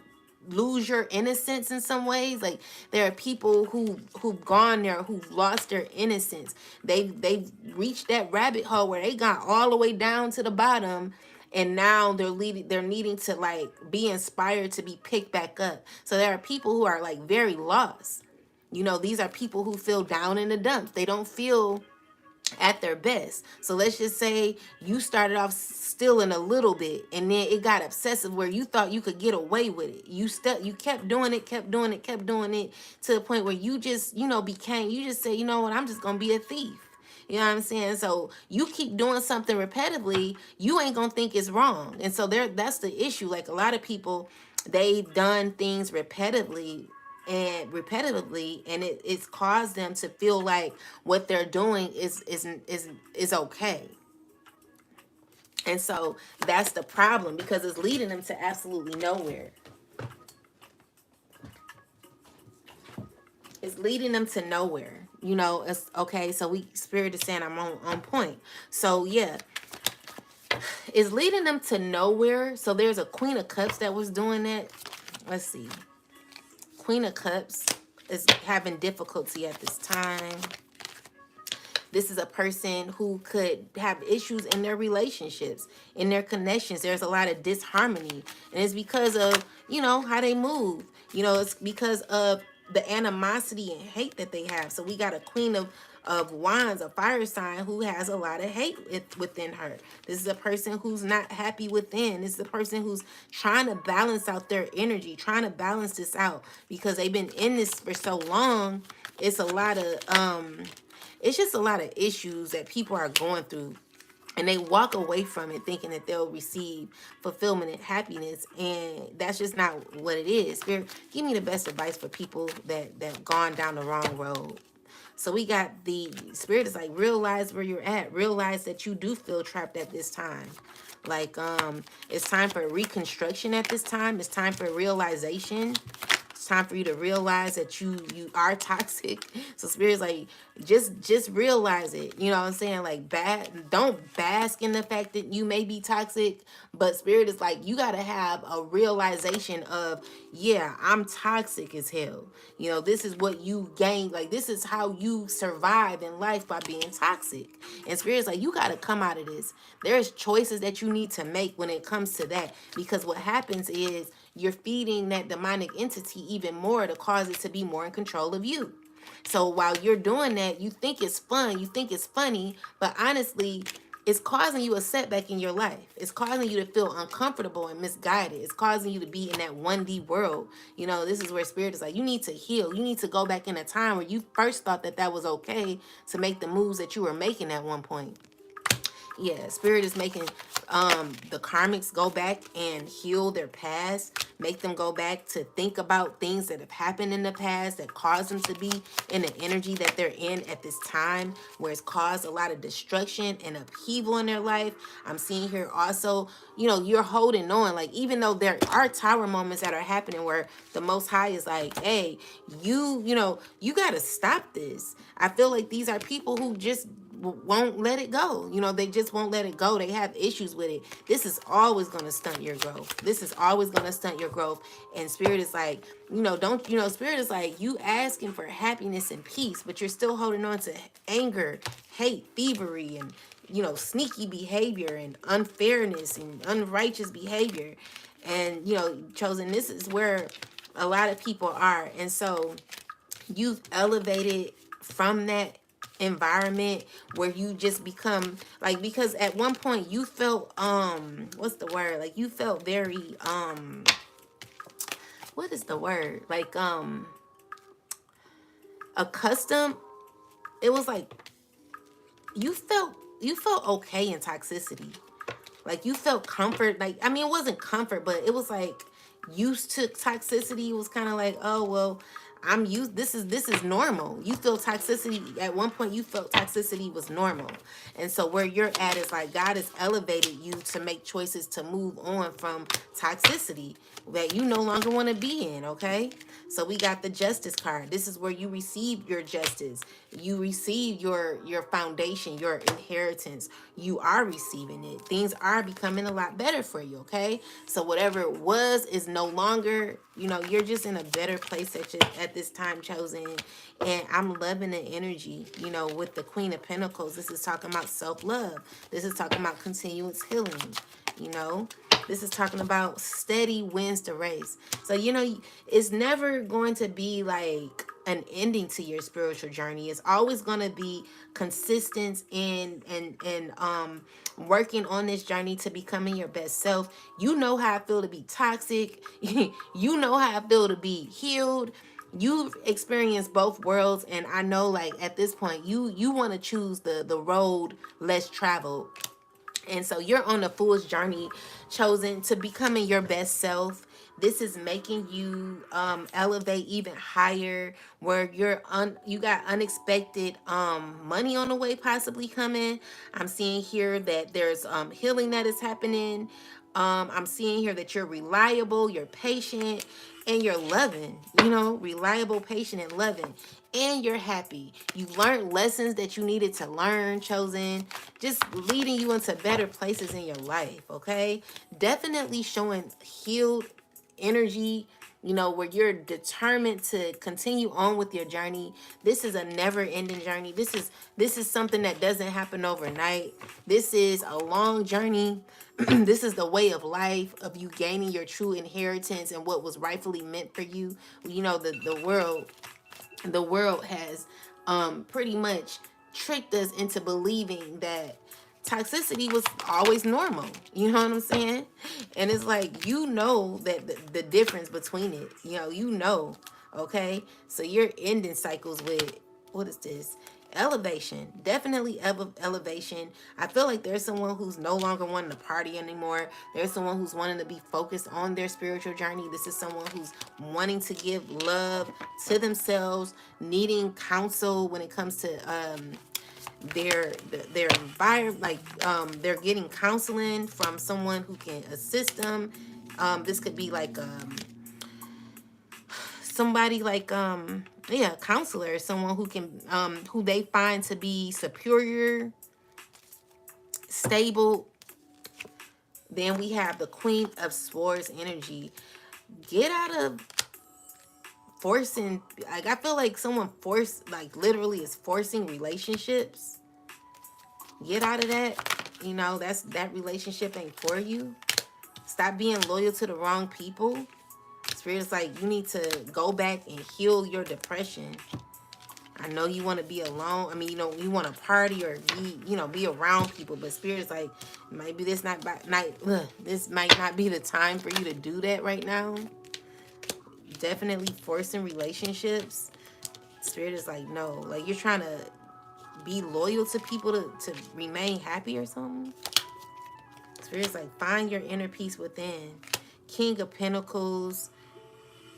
lose your innocence in some ways. Like there are people who've gone there, who've lost their innocence. They've reached that rabbit hole where they got all the way down to the bottom, and now they're needing to like be inspired to be picked back up. So there are people who are like very lost. You know, these are people who feel down in the dumps. They don't feel at their best. So let's just say you started off stealing a little bit, and then it got obsessive where you thought you could get away with it. You kept doing it, kept doing it, kept doing it, to the point where you just, you know, you just said, you know what, I'm just gonna be a thief. You know what I'm saying? So you keep doing something repetitively, you ain't gonna think it's wrong. And so that's the issue. Like a lot of people, they've done things repetitively, and it's caused them to feel like what they're doing is okay. And so that's the problem, because it's leading them to absolutely nowhere. It's leading them to nowhere. You know, it's okay. So Spirit is saying I'm on point. So yeah, it's leading them to nowhere. So there's a Queen of Cups that was doing that. Let's see. Queen of Cups is having difficulty at this time. This is a person who could have issues in their relationships, in their connections. There's a lot of disharmony, and it's because of, you know, how they move. You know, it's because of the animosity and hate that they have. So we got a Queen of Wands, a fire sign, who has a lot of hate within her. This is a person who's not happy within. This is a person who's trying to balance out their energy, trying to balance this out, because they've been in this for so long. It's a lot of it's just a lot of issues that people are going through, and they walk away from it thinking that they'll receive fulfillment and happiness, and that's just not what it is. Spirit, give me the best advice for people that gone down the wrong road. So we got the Spirit is like, realize where you're at. Realize that you do feel trapped at this time. Like it's time for reconstruction at this time. It's time for realization. It's time for you to realize that you are toxic. So Spirit's like, just realize it. You know what I'm saying? Like, don't bask in the fact that you may be toxic, but Spirit is like, you gotta have a realization of, yeah, I'm toxic as hell. You know, this is what you gain. Like, this is how you survive in life, by being toxic. And Spirit's like, you gotta come out of this. There's choices that you need to make when it comes to that, because what happens is you're feeding that demonic entity even more to cause it to be more in control of you. So while you're doing that, you think it's fun, you think it's funny, but honestly, it's causing you a setback in your life. It's causing you to feel uncomfortable and misguided. It's causing you to be in that 1D world. You know, this is where Spirit is like, you need to heal. You need to go back in a time where you first thought that was okay to make the moves that you were making at one point. Yeah, Spirit is making the karmics go back and heal their past, make them go back to think about things that have happened in the past that caused them to be in the energy that they're in at this time, where it's caused a lot of destruction and upheaval in their life. I'm seeing here also, you know, you're holding on. Like, even though there are tower moments that are happening where the Most High is like, hey, you know, you got to stop this. I feel like these are people who just won't let it go. You know, they just won't let it go. They have issues with it. This is always going to stunt your growth. This is always going to stunt your growth. And Spirit is like, you know, Spirit is like, you asking for happiness and peace, but you're still holding on to anger, hate, thievery, and, you know, sneaky behavior and unfairness and unrighteous behavior. And, you know, Chosen, this is where a lot of people are. And so you've elevated from that environment where you just become like, because at one point you felt what's the word, like you felt very what is the word, like accustomed. It was like you felt okay in toxicity. Like you felt comfort. Like, I mean, it wasn't comfort, but it was like used to toxicity. It was kind of like, oh well, I'm used. This is normal. You feel toxicity. At one point, you felt toxicity was normal, and so where you're at is like God has elevated you to make choices to move on from toxicity that you no longer want to be in. Okay, so we got the Justice card. This is where you receive your justice. You receive your foundation, your inheritance. You are receiving it. Things are becoming a lot better for you. Okay, so whatever it was is no longer You know, you're just in a better place at this time, chosen. And I'm loving the energy, you know, with the Queen of Pentacles. This is talking about self-love. This is talking about continuous healing, you know. This is talking about steady wins the race. So, you know, it's never going to be like an ending to your spiritual journey. It's always going to be consistent and working on this journey to becoming your best self. You know how I feel to be toxic. You know how I feel to be healed. You've experienced both worlds, and I know, like, at this point you want to choose the road less traveled. And so you're on the fool's journey, chosen, to becoming your best self. This is making you elevate even higher, where you got unexpected money on the way possibly coming. I'm seeing here that there's healing that is happening. I'm seeing here that you're reliable, you're patient, and you're loving, you know, reliable, patient, and loving. And you're happy. You learned lessons that you needed to learn, chosen. Just leading you into better places in your life, okay? Definitely showing healed energy, you know, where you're determined to continue on with your journey. This is a never-ending journey. This is something that doesn't happen overnight. This is a long journey. This is the way of life, of you gaining your true inheritance and what was rightfully meant for you. You know, the world has pretty much tricked us into believing that toxicity was always normal. You know what I'm saying? And it's like, you know, that the difference between it, you know, okay? So you're ending cycles with, what is this? Elevation. Definitely elevation. I feel like there's someone who's no longer wanting to party anymore. There's someone who's wanting to be focused on their spiritual journey. This is someone who's wanting to give love to themselves, needing counsel when it comes to their environment. Like they're getting counseling from someone who can assist them. This could be like somebody like yeah, counselor, someone who can who they find to be superior, stable. Then we have the Queen of Swords energy. Get out of forcing, like, I feel like someone like literally is forcing relationships. Get out of that. You know, that relationship ain't for you. Stop being loyal to the wrong people. Spirit is like, you need to go back and heal your depression. I know you want to be alone. I mean, you know, you want to party or be around people, but Spirit is like, maybe this this might not be the time for you to do that right now. Definitely forcing relationships. Spirit is like, no, like you're trying to be loyal to people to remain happy or something. Spirit is like, find your inner peace within. King of Pentacles,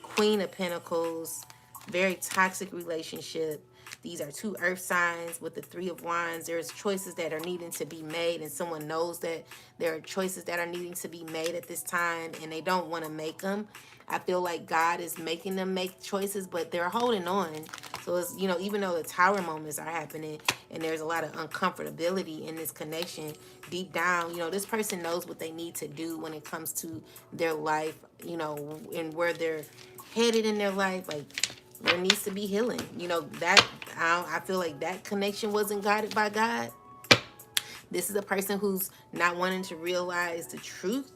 Queen of Pentacles, very toxic relationship. These are two earth signs with the Three of Wands. There's choices that are needing to be made, and someone knows that there are choices that are needing to be made at this time, and they don't want to make them. I feel like God is making them make choices, but they're holding on. So it's, you know, even though the tower moments are happening and there's a lot of uncomfortability in this connection, deep down, you know, this person knows what they need to do when it comes to their life, you know, and where they're headed in their life. Like, there needs to be healing. You know, that I feel like that connection wasn't guided by God. This is a person who's not wanting to realize the truth,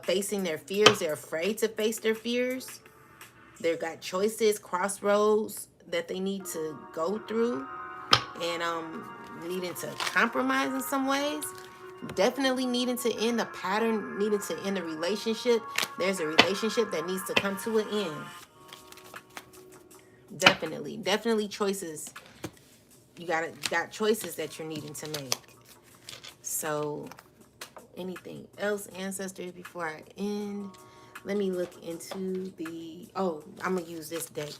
facing their fears. They're afraid to face their fears. They've got choices, crossroads that they need to go through, and needing to compromise in some ways. Definitely needing to end the pattern, needing to end the relationship. There's a relationship that needs to come to an end. Definitely choices. You got choices that you're needing to make. So, anything else, ancestors, before I end? Let me look into I'm gonna use this deck.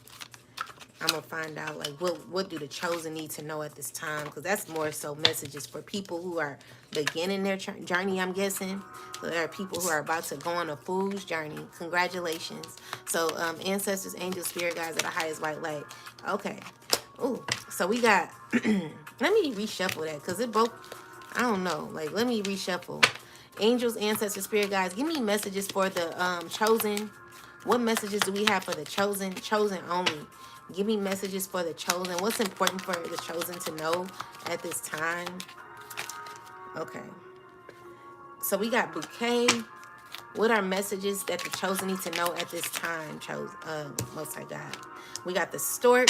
I'm gonna find out, like, what do the chosen need to know at this time, because that's more so messages for people who are beginning their journey, I'm guessing. So there are people who are about to go on a fool's journey. Congratulations. So ancestors, angels, spirit guides of the highest white light. Okay. Ooh, so we got let me reshuffle that, because it both, I don't know, like, let me reshuffle. Angels, ancestors, spirit guides, give me messages for the chosen What messages do we have for the chosen? Chosen only. Give me messages for the chosen. What's important for the chosen to know at this time? Okay. So we got bouquet. What are messages that the chosen need to know at this time, Most High God? We got the stork.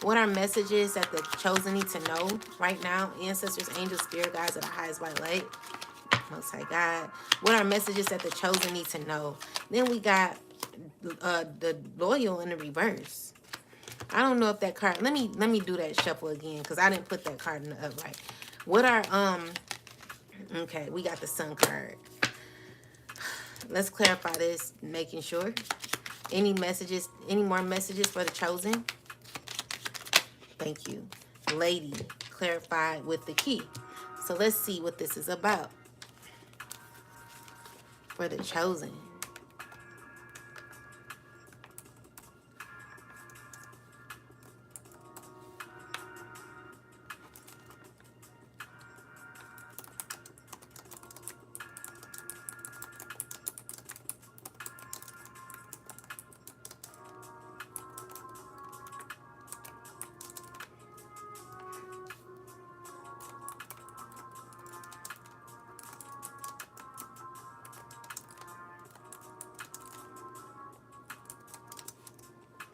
What are messages that the chosen need to know right now? Ancestors, angels, spirit guides of the highest white light. Most High God. What are messages that the chosen need to know? Then we got the loyal in the reverse. I don't know if that card. Let me do that shuffle again because I didn't put that card in the upright. What are Okay, we got the sun card. Let's clarify this, making sure. Any messages? Any more messages for the chosen? Thank you, lady. Clarify with the key. So let's see what this is about for the chosen.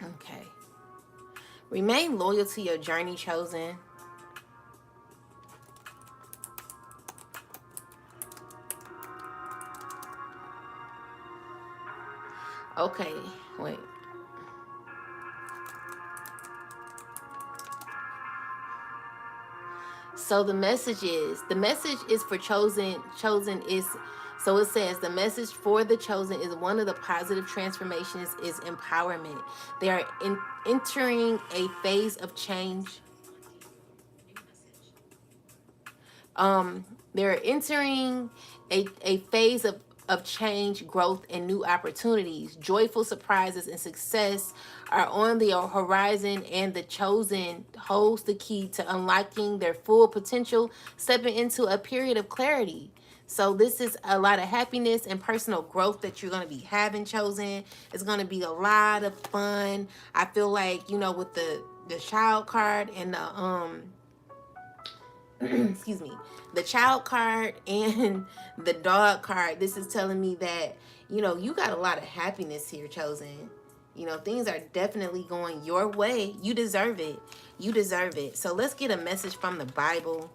Okay. Remain loyal to your journey, chosen. Okay, wait. So the message is for chosen is, so it says the message for the chosen is one of the positive transformations is empowerment. They are entering a phase of change. They're entering a phase of change, growth, and new opportunities. Joyful surprises and success are on the horizon, and the chosen holds the key to unlocking their full potential, stepping into a period of clarity. So this is a lot of happiness and personal growth that you're going to be having, chosen. It's going to be a lot of fun. I feel like, with the child card and the excuse me, the child card and the dog card, this is telling me that, you got a lot of happiness here, chosen. Things are definitely going your way. You deserve it. You deserve it. So let's get a message from the Bible.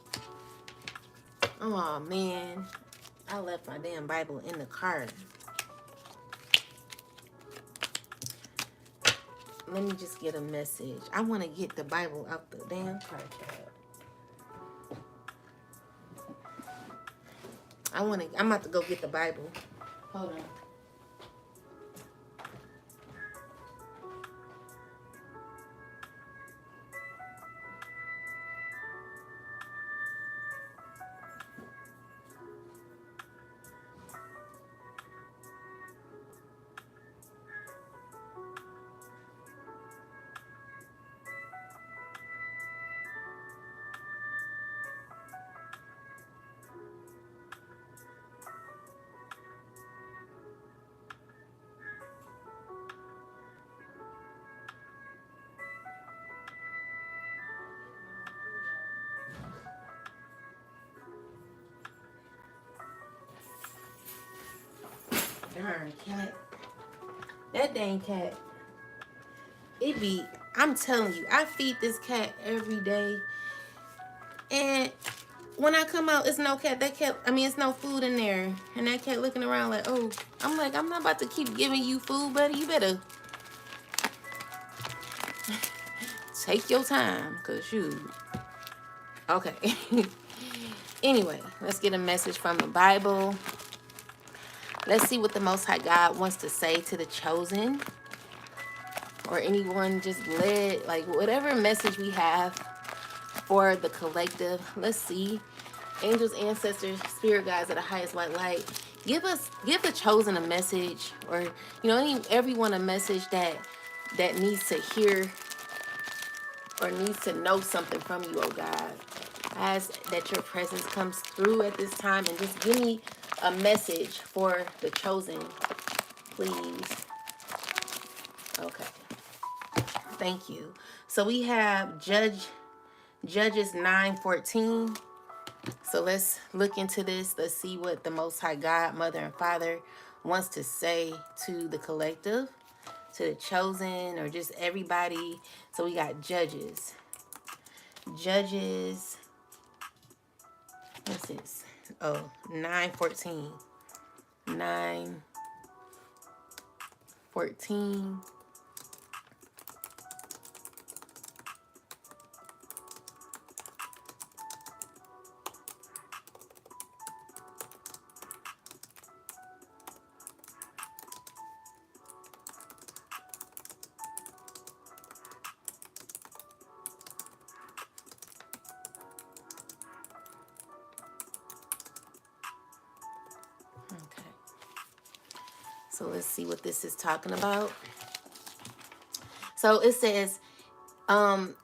Oh, man. I left my damn Bible in the car. Let me just get a message. I want to get the Bible out the damn car tab. I'm about to go get the Bible. Hold on. Darn cat. That dang cat. I'm telling you, I feed this cat every day. And when I come out, it's no cat. It's no food in there. And that cat looking around like, oh, I'm like, I'm not about to keep giving you food, buddy. You better take your time, cause shoot. Okay. Anyway, let's get a message from the Bible. Let's see what the Most High God wants to say to the chosen, or anyone just led, like whatever message we have for the collective. Let's see. Angels, ancestors, spirit guides of the highest white light. Give the chosen a message, or everyone a message that needs to hear or needs to know something from you, oh God. I ask that your presence comes through at this time, and just give me a message for the chosen, please. Okay. Thank you. So we have Judges 9:14. So let's look into this. Let's see what the Most High God, Mother, and Father wants to say to the collective, to the chosen, or just everybody. So we got Judges. Judges, what's this? Oh, 9:14. 9:14. Okay. So let's see what this is talking about. So it says, um,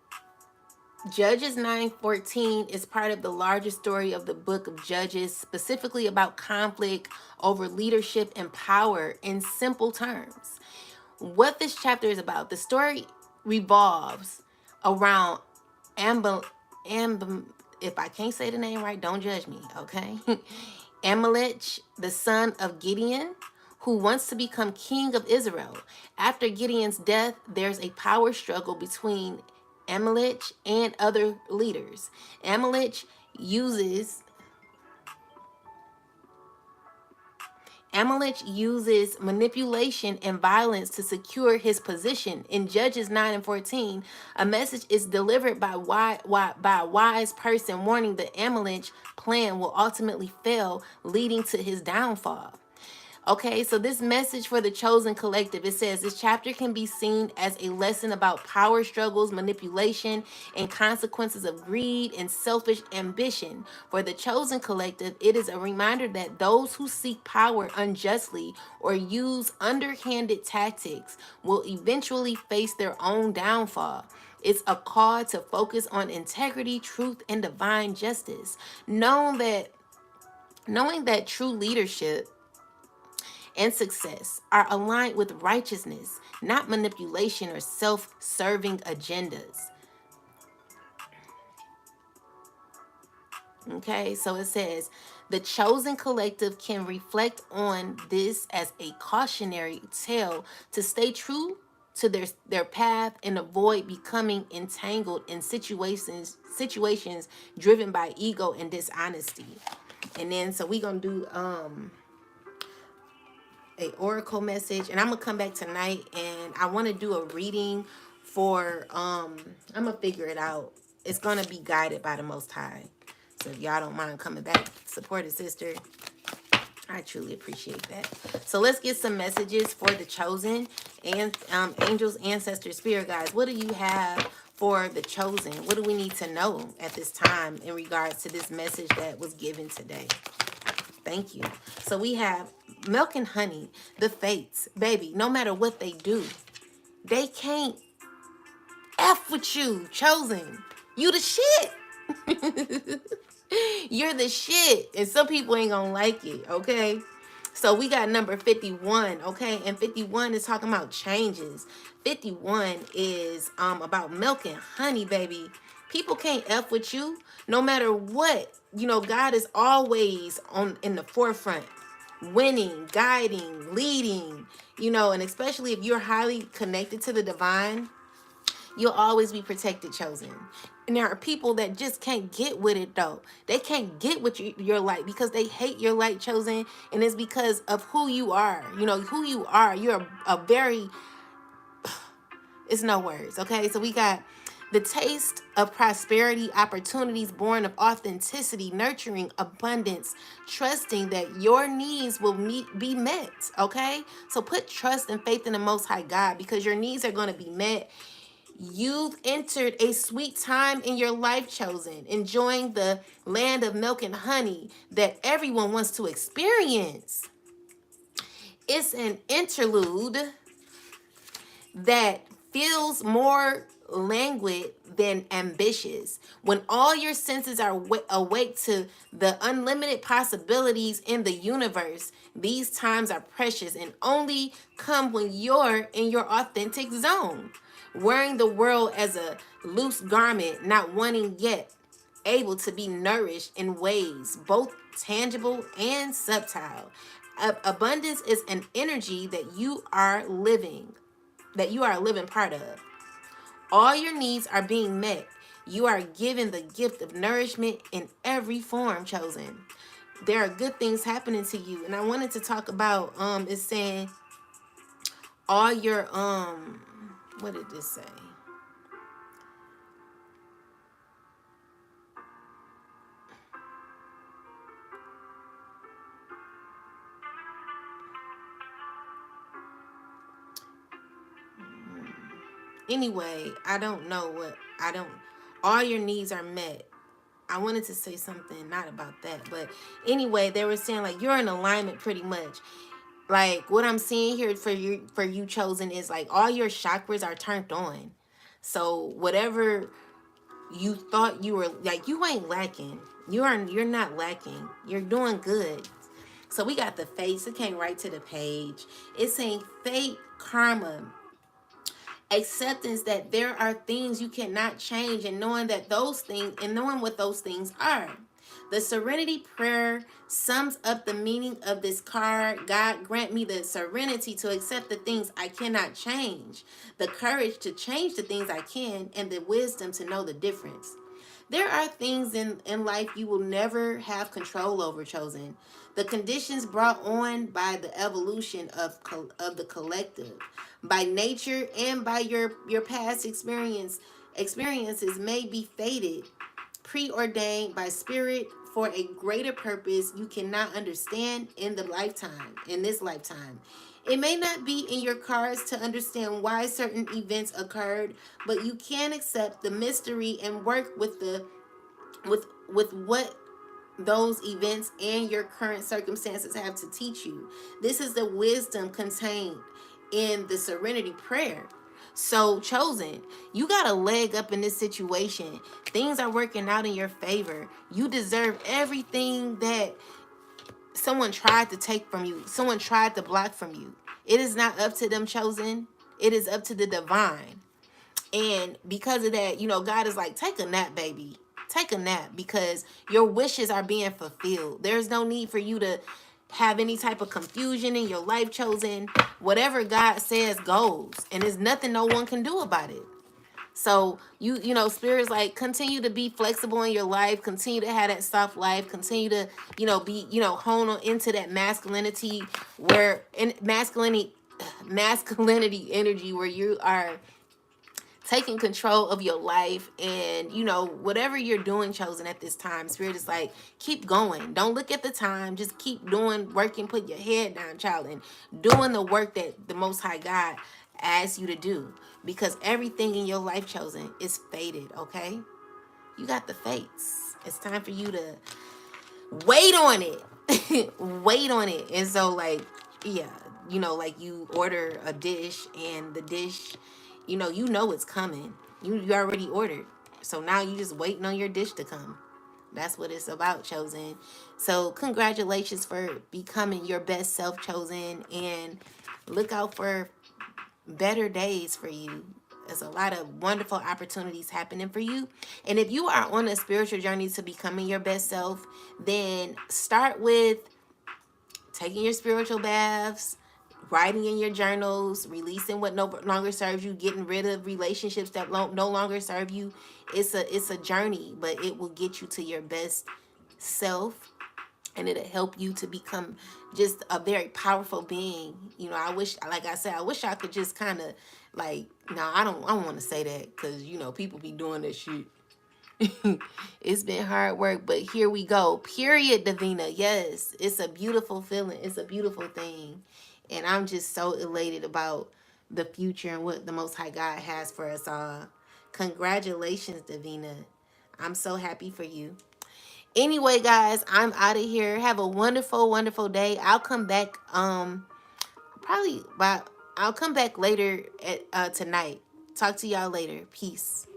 Judges 9:14 is part of the larger story of the book of Judges, specifically about conflict over leadership and power in simple terms. What this chapter is about, the story revolves around Amb if I can't say the name right, don't judge me, okay? Amalek, the son of Gideon, who wants to become king of Israel. After Gideon's death, there's a power struggle between Amalek and other leaders. Amalek uses manipulation and violence to secure his position. In Judges 9:14, a message is delivered by a wise person warning the Amalek plan will ultimately fail, leading to his downfall. Okay, so this message for the chosen collective, it says this chapter can be seen as a lesson about power struggles, manipulation, and consequences of greed and selfish ambition. For the chosen collective, it is a reminder that those who seek power unjustly or use underhanded tactics will eventually face their own downfall. It's a call to focus on integrity, truth, and divine justice. Knowing that true leadership and success are aligned with righteousness, not manipulation or self-serving agendas. Okay, so it says the chosen collective can reflect on this as a cautionary tale to stay true to their path and avoid becoming entangled in situations driven by ego and dishonesty. And then so we're gonna do a oracle message, and I'm gonna come back tonight and I want to do a reading for I'm gonna figure it out. It's gonna be guided by the Most High, so if y'all don't mind coming back, support a sister, I truly appreciate that. So let's get some messages for the chosen and angels, ancestors, spirit guides. What do you have for the chosen? What do we need to know at this time in regards to this message that was given today? Thank you. So we have milk and honey, the fates. Baby, no matter what they do, they can't F with you, chosen. You the shit. You're the shit. And some people ain't gonna like it, okay? So we got number 51, okay? And 51 is talking about changes. 51 is about milk and honey, baby. People can't F with you no matter what. You know, God is always in the forefront, winning, guiding, leading, you know, and especially if you're highly connected to the divine, you'll always be protected, chosen. And there are people that just can't get with it, though. They can't get with your light because they hate your light, chosen. And it's because of who you are. You know, who you are. You're a very... It's no words, okay? So we got the taste of prosperity, opportunities born of authenticity, nurturing abundance, trusting that your needs will be met, okay? So put trust and faith in the Most High God because your needs are going to be met. You've entered a sweet time in your life, chosen, enjoying the land of milk and honey that everyone wants to experience. It's an interlude that feels more languid than ambitious. When all your senses are awake to the unlimited possibilities in the universe, these times are precious and only come when you're in your authentic zone, wearing the world as a loose garment, not wanting yet able to be nourished in ways both tangible and subtle. Abundance is an energy that you are living, that you are a living part of. All your needs are being met. You are given the gift of nourishment in every form chosen. There are good things happening to you. And I wanted to talk about it's saying all your what did this say? Anyway, I don't know what I don't all your needs are met. I wanted to say something not about that, but anyway, they were saying like you're in alignment pretty much. Like what I'm seeing here for you chosen is like all your chakras are turned on. So whatever you thought you were like, you ain't lacking. You're not lacking. You're doing good. So we got the face. It came right to the page. It's saying fate, karma, acceptance that there are things you cannot change, and knowing that those things and knowing what those things are. The serenity prayer sums up the meaning of this card. God grant me the serenity to accept the things I cannot change, the courage to change the things I can, and the wisdom to know the difference. There are things in life you will never have control over, chosen. The conditions brought on by the evolution of the collective, by nature, and by your past experiences may be fated, preordained by spirit for a greater purpose you cannot understand in this lifetime. It may not be in your cards to understand why certain events occurred, but you can accept the mystery and work with with what those events and your current circumstances have to teach you. This is the wisdom contained in the serenity prayer. So chosen, you got a leg up in this situation. Things are working out in your favor. You deserve everything that someone tried to take from you, someone tried to block from you. It is not up to them, chosen. It is up to the divine. And because of that, God is like, take a nap, baby. Take a nap, because your wishes are being fulfilled. There's no need for you to have any type of confusion in your life, chosen. Whatever God says goes, and there's nothing no one can do about it. So spirits like continue to be flexible in your life, continue to have that soft life, continue to, be, hone on into that masculinity where in masculinity energy where you are taking control of your life. And whatever you're doing, chosen, at this time, spirit is like, keep going, don't look at the time, just keep doing, working, put your head down, child, and doing the work that the Most High God asks you to do, because everything in your life, chosen, is fated. Okay, you got the fates. It's time for you to wait on it. Wait on it. And so like, yeah, like you order a dish, and the dish, it's coming. You already ordered. So now you just waiting on your dish to come. That's what it's about, chosen. So congratulations for becoming your best self, chosen, and look out for better days for you. There's a lot of wonderful opportunities happening for you. And if you are on a spiritual journey to becoming your best self, then start with taking your spiritual baths, writing in your journals, releasing what no longer serves you, getting rid of relationships that no longer serve you. It's a journey, but it will get you to your best self, and it'll help you to become just a very powerful being. I wish, like I said, I wish I could just kind of like, no, I don't want to say that, because people be doing this shit. It's been hard work, but here we go. Period, Davina. Yes, it's a beautiful feeling. It's a beautiful thing. And I'm just so elated about the future and what the Most High God has for us all. Congratulations, Davina. I'm so happy for you. Anyway, guys, I'm out of here. Have a wonderful, wonderful day. I'll come back probably I'll come back later at tonight. Talk to y'all later. Peace.